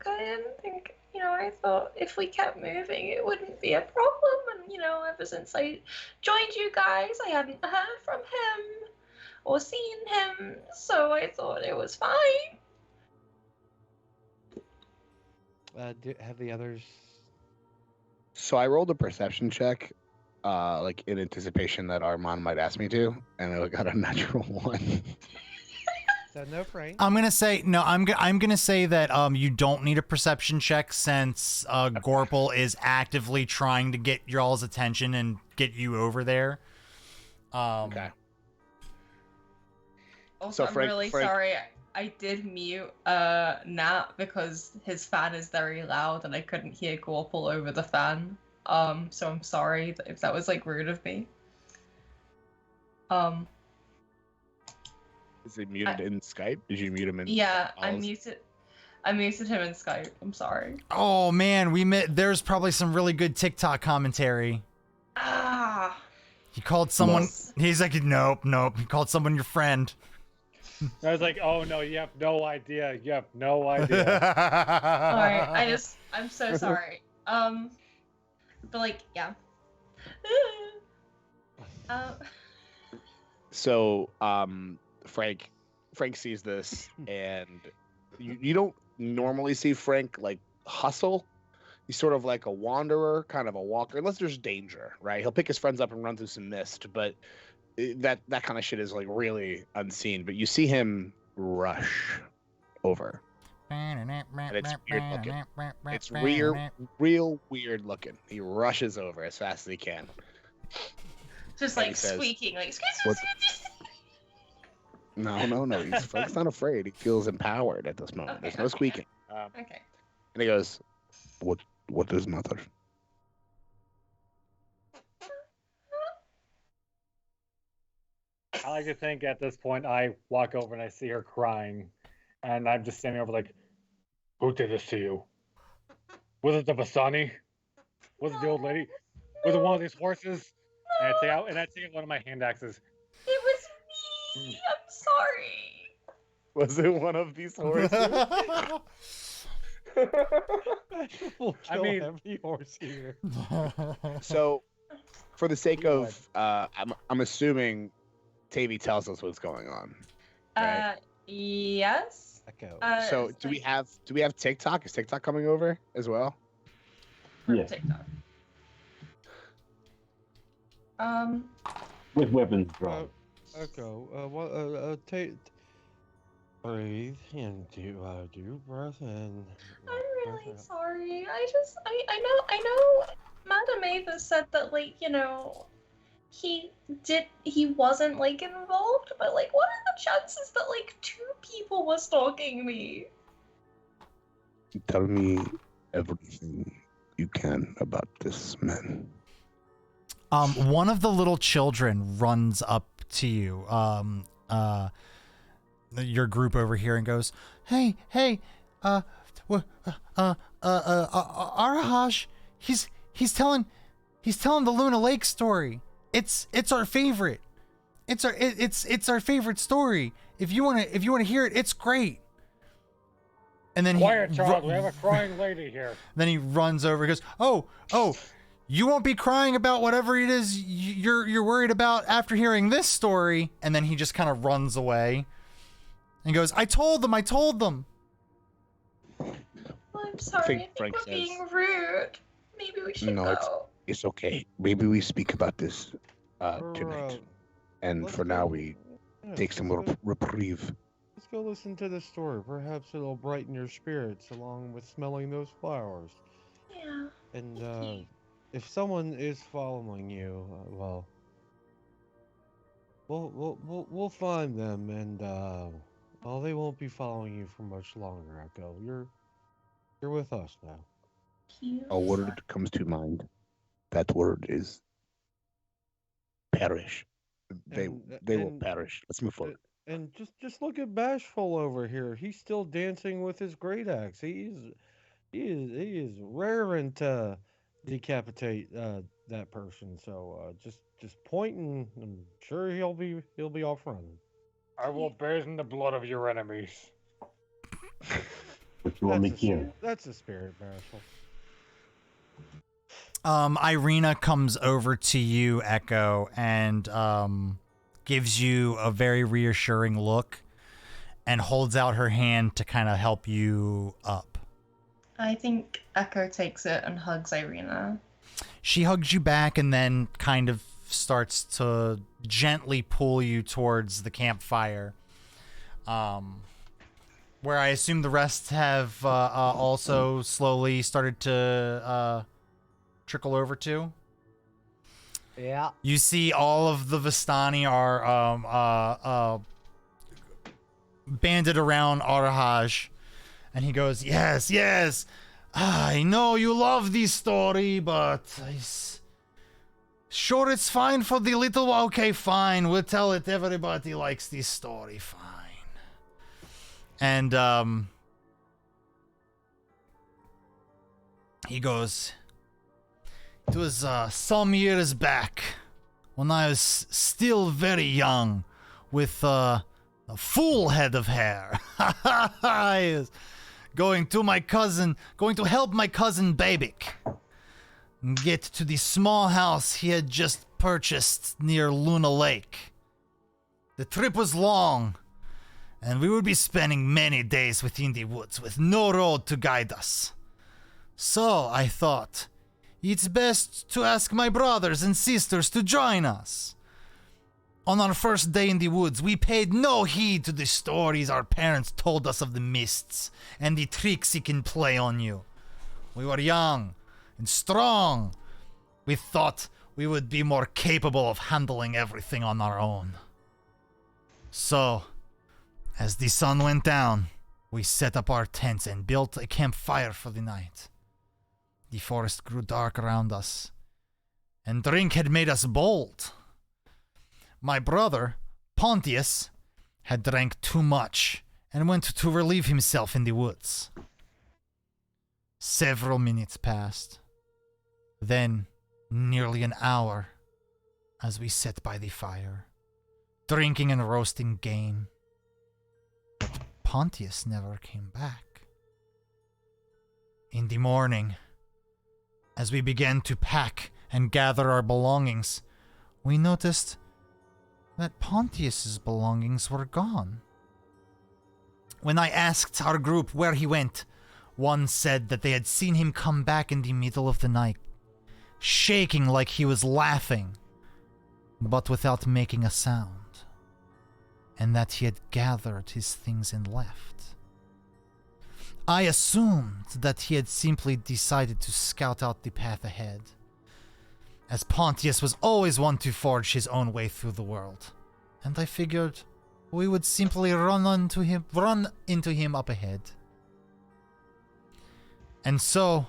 F: I didn't think, I thought if we kept moving, it wouldn't be a problem. And, ever since I joined you guys, I hadn't heard from him or seen him, so I thought it was fine.
H: Have the others?
C: So I rolled a perception check, like in anticipation that Armand might ask me to, and I got a natural 1.
H: So no Frank.
B: I'm gonna say no. I'm gonna say that you don't need a perception check, since Gorple is actively trying to get y'all's attention and get you over there.
C: Okay.
F: Also,
C: So Frank-
F: I'm really
C: Frank-
F: sorry. I did mute Nat because his fan is very loud and I couldn't hear Gorple over the fan. So I'm sorry if that was like rude of me. Um,
C: Is he muted in Skype? Did you mute him in?
F: yeah, I
C: calls?
F: muted. I muted him in Skype. I'm sorry.
B: Oh man, there's probably some really good TikTok commentary.
F: Ah.
B: He called someone.
F: Yes.
B: He's like, nope. He called someone your friend.
E: I was like, oh no, you have no idea. You have no idea.
F: Alright, I'm so sorry. But like, yeah.
C: So, Frank sees this, and you don't normally see Frank like hustle. He's sort of like a wanderer, kind of a walker, unless there's danger, right? He'll pick his friends up and run through some mist, but that kind of shit is like really unseen. But you see him rush over, and it's weird looking. It's real weird looking. He rushes over as fast as he can.
F: Just
C: And
F: like
C: he says,
F: squeaking, like.
C: "What?" No. Frank's not afraid. He feels empowered at this moment.
F: Okay,
C: There's no
F: okay.
C: squeaking.
F: Okay.
C: And he goes, What is matter?"
E: I like to think at this point I walk over and I see her crying, and I'm just standing over like, who did this to you? Was it the Basani? Was it the old lady? Was it one of these horses? And I take out one of my hand axes.
F: It was me. I'm sorry.
C: Was it one of these horses?
G: We'll
E: I
G: kill
E: mean-
G: every horse here.
C: So, for the sake of, I'm assuming Tavy tells us what's going on. Right.
F: Yes.
H: Echo.
C: So,
F: it's
C: do we
F: like
C: have TikTok? Is TikTok coming over as well?
F: for
D: Yes.
F: TikTok.
D: With weapons drawn.
G: Echo. Breathe in, do breath in.
F: I'm
G: breath
F: really
G: out.
F: sorry. I know Madam Ava said that, like, you know, he wasn't like involved, but like what are the chances that like 2 people were stalking me?
C: Tell me everything you can about this man.
B: One of the little children runs up to you, your group over here, and goes, "Hey, Arahaj, he's telling the Luna Lake story. It's our favorite. It's our favorite story. If you wanna hear it, it's great." And then
E: Quiet, child. We have a crying lady here.
B: Then he runs over and goes, oh, you won't be crying about whatever it is you're worried about after hearing this story. And then he just kind of runs away and goes, I told them.
F: Well, I'm sorry. I think
C: Frank
F: we're
C: says-
F: being rude. Maybe we should
C: No,
F: go.
C: It's okay. Maybe we speak about this
G: Or,
C: tonight, and
G: let's
C: for now
G: go-
C: we
G: yeah,
C: take some
G: let's go-
C: reprieve.
G: Let's go listen to the story. Perhaps it'll brighten your spirits along with smelling those flowers.
F: Yeah.
G: And if someone is following you, we'll find them, and they won't be following you for much longer. Echo, you're with us now.
F: Cute.
C: A word comes to mind. That word is perish. They will
G: And-
C: perish. Let's move forward.
G: And just look at Bashful over here. He's still dancing with his great axe. He is raring to decapitate that person. So just point, and I'm sure he'll be off running.
E: I will bathe in the blood of your enemies.
D: But you only can.
G: That's the spirit, Bashful.
B: Irina comes over to you, Echo, and gives you a very reassuring look and holds out her hand to kind of help you up.
F: I think Echo takes it and hugs Irina.
B: She hugs you back and then kind of starts to gently pull you towards the campfire, where I assume the rest have also slowly started to trickle over to.
H: Yeah.
B: You see all of the Vistani are banded around Arahaj, and he goes, yes, I know you love this story, but sure it's fine for the little one. Okay, fine. We'll tell it. Everybody likes this story. Fine. And he goes, it was some years back when I was still very young with a full head of hair. I was going to help my cousin Babik get to the small house he had just purchased near Luna Lake. The trip was long, and we would be spending many days within the woods with no road to guide us. So I thought, it's best to ask my brothers and sisters to join us. On our first day in the woods, we paid no heed to the stories our parents told us of the mists and the tricks he can play on you. We were young and strong. We thought we would be more capable of handling everything on our own. So, as the sun went down, we set up our tents and built a campfire for the night. The forest grew dark around us, and drink had made us bold. My brother, Pontius, had drank too much and went to relieve himself in the woods. Several minutes passed, then nearly an hour as we sat by the fire, drinking and roasting game. But Pontius never came back. In the morning, as we began to pack and gather our belongings, we noticed that Pontius's belongings were gone. When I asked our group where he went, one said that they had seen him come back in the middle of the night, shaking like he was laughing, but without making a sound, and that he had gathered his things and left. I assumed that he had simply decided to scout out the path ahead, as Pontius was always one to forge his own way through the world, and I figured we would simply run into him up ahead. And so,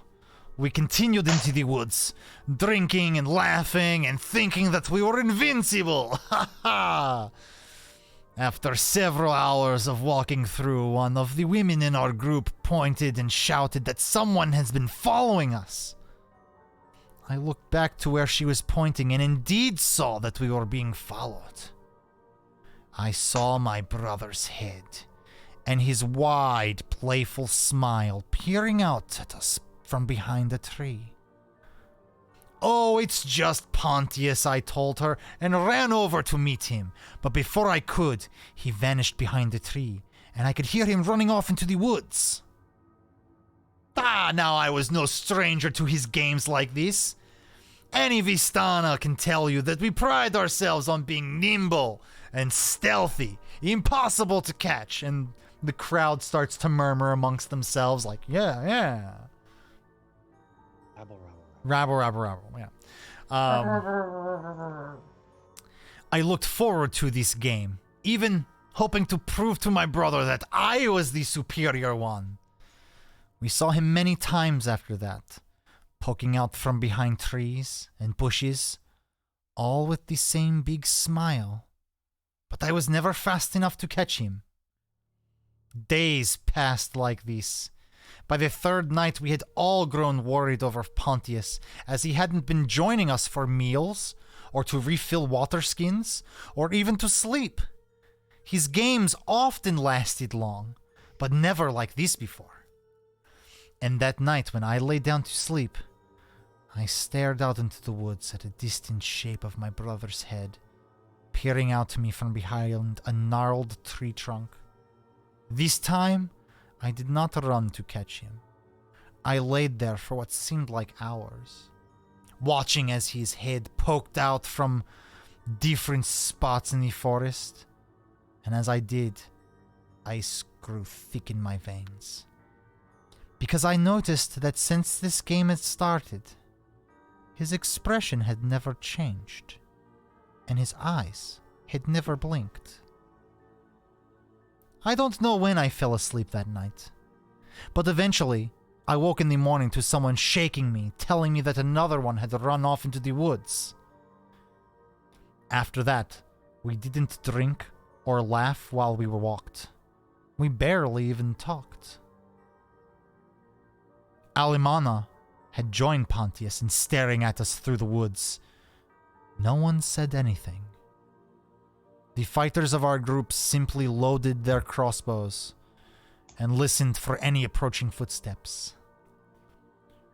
B: we continued into the woods, drinking and laughing and thinking that we were invincible. Ha ha! After several hours of walking through, one of the women in our group pointed and shouted that someone has been following us. I looked back to where she was pointing and indeed saw that we were being followed. I saw my brother's head and his wide, playful smile peering out at us from behind a tree. Oh, it's just Pontius, I told her, and ran over to meet him. But before I could, he vanished behind the tree, and I could hear him running off into the woods. Now I was no stranger to his games like this. Any Vistana can tell you that we pride ourselves on being nimble and stealthy, impossible to catch, and the crowd starts to murmur amongst themselves like, yeah. Rabble, yeah. I looked forward to this game, even hoping to prove to my brother that I was the superior one. We saw him many times after that, poking out from behind trees and bushes, all with the same big smile. But I was never fast enough to catch him. Days passed like this. By the third night, we had all grown worried over Pontius, as he hadn't been joining us for meals, or to refill water skins, or even to sleep. His games often lasted long, but never like this before. And that night, when I lay down to sleep, I stared out into the woods at a distant shape of my brother's head, peering out to me from behind a gnarled tree trunk. This time, I did not run to catch him. I laid there for what seemed like hours, watching as his head poked out from different spots in the forest, and as I did, ice grew thick in my veins. Because I noticed that since this game had started, his expression had never changed, and his eyes had never blinked. I don't know when I fell asleep that night, but eventually I woke in the morning to someone shaking me, telling me that another one had run off into the woods. After that, we didn't drink or laugh while we walked. We barely even talked. Alimana had joined Pontius in staring at us through the woods. No one said anything. The fighters of our group simply loaded their crossbows and listened for any approaching footsteps.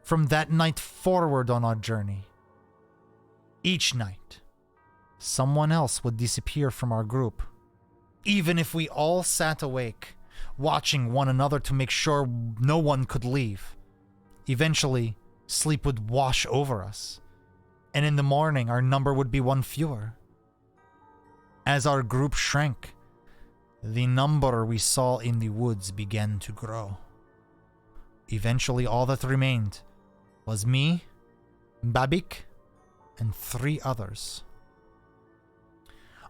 B: From that night forward on our journey, each night, someone else would disappear from our group. Even if we all sat awake, watching one another to make sure no one could leave, eventually, sleep would wash over us, and in the morning our number would be one fewer. As our group shrank, the number we saw in the woods began to grow. Eventually all that remained was me, Babik, and 3 others.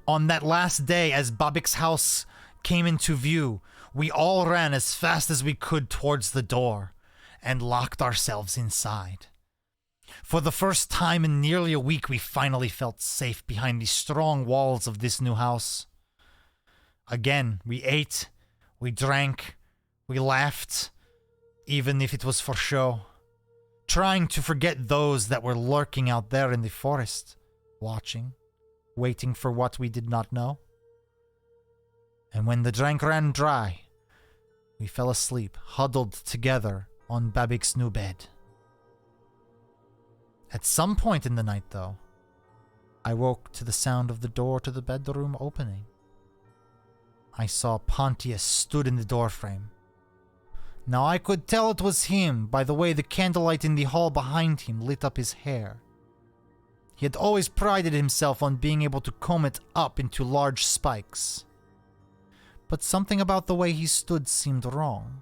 B: On that last day, as Babik's house came into view, we all ran as fast as we could towards the door and locked ourselves inside. For the first time in nearly a week, we finally felt safe behind the strong walls of this new house. Again, we ate, we drank, we laughed, even if it was for show, trying to forget those that were lurking out there in the forest, watching, waiting for what we did not know. And when the drink ran dry, we fell asleep, huddled together on Babik's new bed. At some point in the night, though, I woke to the sound of the door to the bedroom opening. I saw Pontius stood in the doorframe. Now I could tell it was him by the way the candlelight in the hall behind him lit up his hair. He had always prided himself on being able to comb it up into large spikes. But something about the way he stood seemed wrong.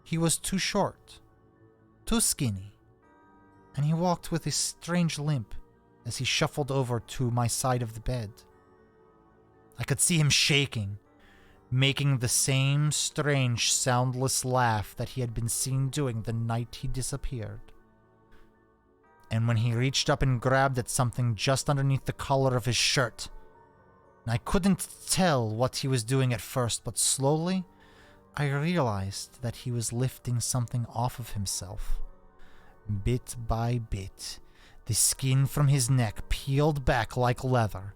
B: He was too short, too skinny, and he walked with a strange limp as he shuffled over to my side of the bed. I could see him shaking, making the same strange, soundless laugh that he had been seen doing the night he disappeared. And when he reached up and grabbed at something just underneath the collar of his shirt, I couldn't tell what he was doing at first, but slowly I realized that he was lifting something off of himself. Bit by bit, the skin from his neck peeled back like leather.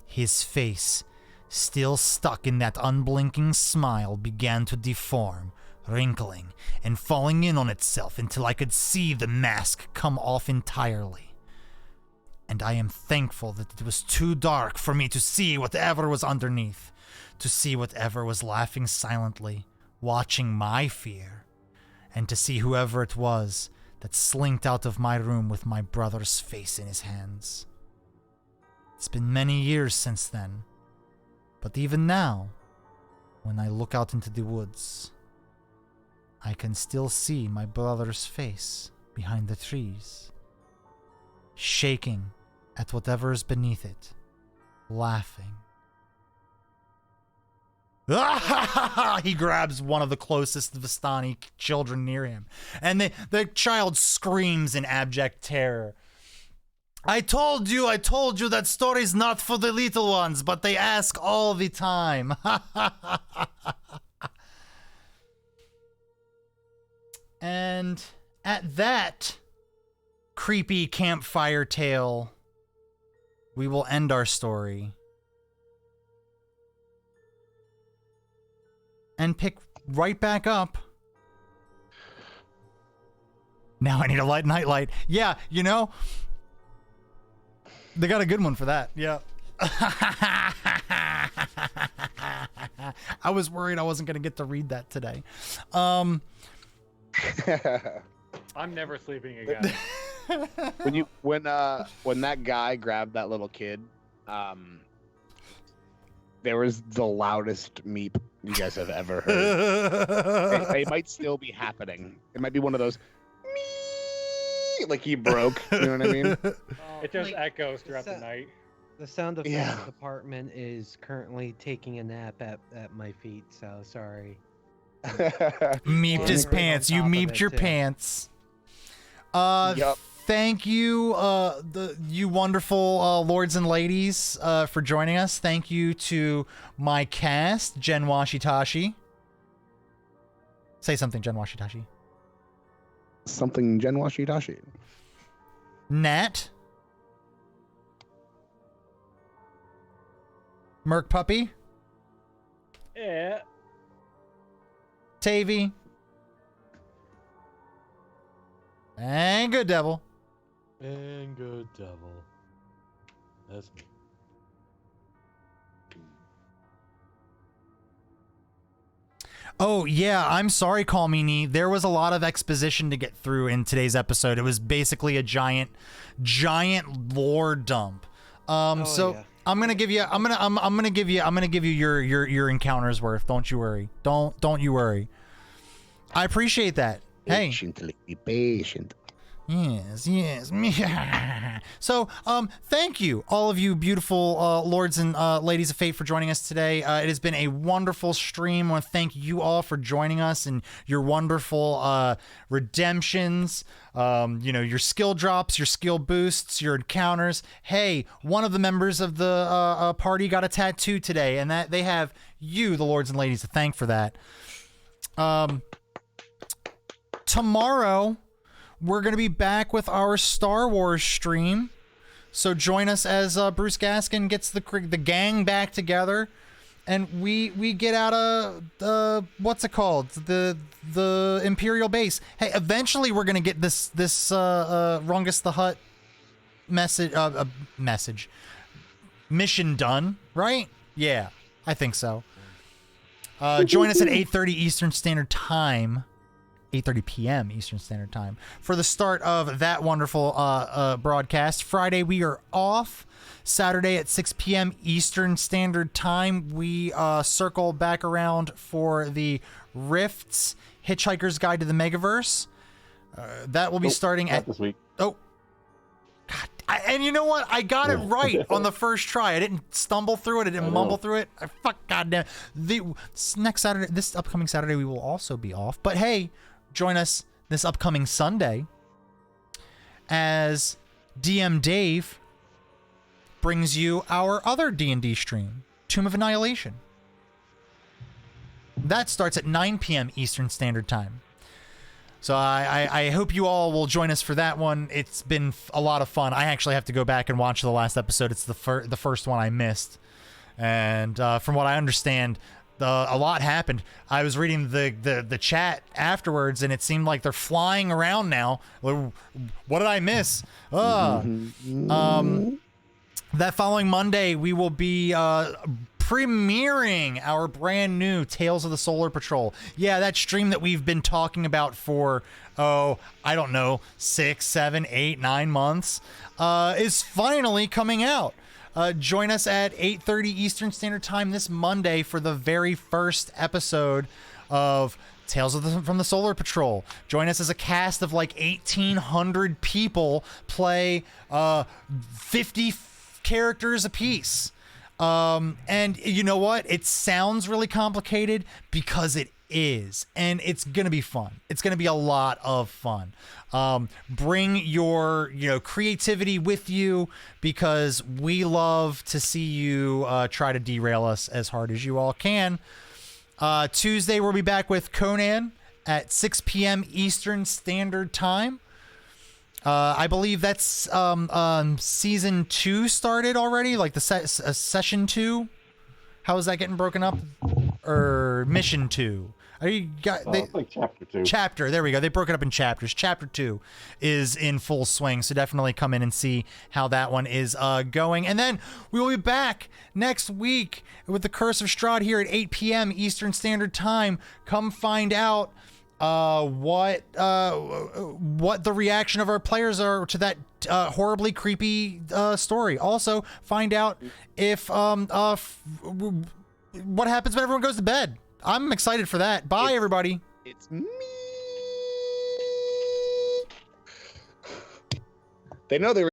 B: His face, still stuck in that unblinking smile, began to deform, wrinkling, and falling in on itself until I could see the mask come off entirely. And I am thankful that it was too dark for me to see whatever was underneath, to see whatever was laughing silently, watching my fear, and to see whoever it was that slinked out of my room with my brother's face in his hands. It's been many years since then, but even now, when I look out into the woods, I can still see my brother's face behind the trees, shaking at whatever is beneath it, laughing. He grabs one of the closest Vistani children near him, and the child screams in abject terror. I told you that story's not for the little ones, but they ask all the time. And at that creepy campfire tale, we will end our story and pick right back up. Now I need a nightlight. Yeah, you know, they got a good one for that. Yeah. I was worried I wasn't going to get to read that today.
E: I'm never sleeping again.
C: when that guy grabbed that little kid, there was the loudest meep you guys have ever heard. It might still be happening. It might be one of those me, like he broke. You know what I mean?
E: It just echoes throughout the night.
H: The sound effects department is currently taking a nap at my feet, so sorry.
B: Meeped his
H: Right on
B: pants. You
H: top of
B: meeped
H: it,
B: your
H: too.
B: pants.
C: Yup.
B: Thank you, you wonderful lords and ladies, for joining us. Thank you to my cast, Jen Washitashi. Say something, Jen Washitashi.
C: Something Gen Washitashi.
B: Nat. Merc Puppy.
E: Yeah.
B: Tavy. And Good Devil.
G: And good devil. That's me.
B: Oh, yeah, I'm sorry, Call Me Nee. There was a lot of exposition to get through in today's episode. It was basically a giant lore dump. So
H: yeah.
B: I'm gonna give you your encounter's worth. Don't you worry. Don't you worry. I appreciate that. Hey.
C: Patiently, be patient.
B: Yes. So, thank you, all of you beautiful lords and ladies of fate, for joining us today. It has been a wonderful stream. I want to thank you all for joining us and your wonderful redemptions, your skill drops, your skill boosts, your encounters. Hey, one of the members of the party got a tattoo today, and that they have you, the lords and ladies, to thank for that. Tomorrow, we're going to be back with our Star Wars stream. So join us as Bruce Gaskin gets the gang back together, and we get out of the what's it called, the Imperial base. Hey, eventually we're going to get this Rungus the Hutt mission done, right? Yeah, I think so. Join us at 8:30 Eastern Standard Time. 8:30 p.m. Eastern Standard Time for the start of that wonderful broadcast. Friday, we are off. Saturday at 6 p.m. Eastern Standard Time, we circle back around for the Rifts Hitchhiker's Guide to the Megaverse. That will be starting at...
D: this week.
B: Oh. God. And you know what? I got it right on the first try. I didn't stumble through it. I didn't mumble through it. Goddamn. This upcoming Saturday, we will also be off. But hey, join us this upcoming Sunday as DM Dave brings you our other D&D stream, Tomb of Annihilation. That starts at 9 p.m. Eastern Standard Time. So I hope you all will join us for that one. It's been a lot of fun. I actually have to go back and watch the last episode. It's the first one I missed. And from what I understand, a lot happened. I was reading the chat afterwards, and it seemed like they're flying around now. What did I miss? That following Monday, we will be premiering our brand new Tales of the Solar Patrol. Yeah, that stream that we've been talking about for, I don't know, 6, 7, 8, 9 months, is finally coming out. Join us at 8:30 Eastern Standard Time this Monday for the very first episode of Tales from the Solar Patrol. Join us as a cast of like 1,800 people play 50 characters apiece. And you know what? It sounds really complicated because it is, and it's gonna be fun. It's gonna be a lot of fun. Bring your creativity with you, because we love to see you try to derail us as hard as you all can. Tuesday we'll be back with Conan at 6 p.m. Eastern Standard Time. I believe that's season 2 started already, like the session 2. How is that getting broken up? Or mission 2?
D: It's like chapter 2.
B: Chapter, there we go. They broke it up in chapters. Chapter 2 is in full swing, so definitely come in and see how that one is going. And then we will be back next week with the Curse of Strahd here at 8 p.m. Eastern Standard Time. Come find out what the reaction of our players are to that horribly creepy story. Also, find out if what happens when everyone goes to bed. I'm excited for that. Bye, everybody.
C: It's me. They know they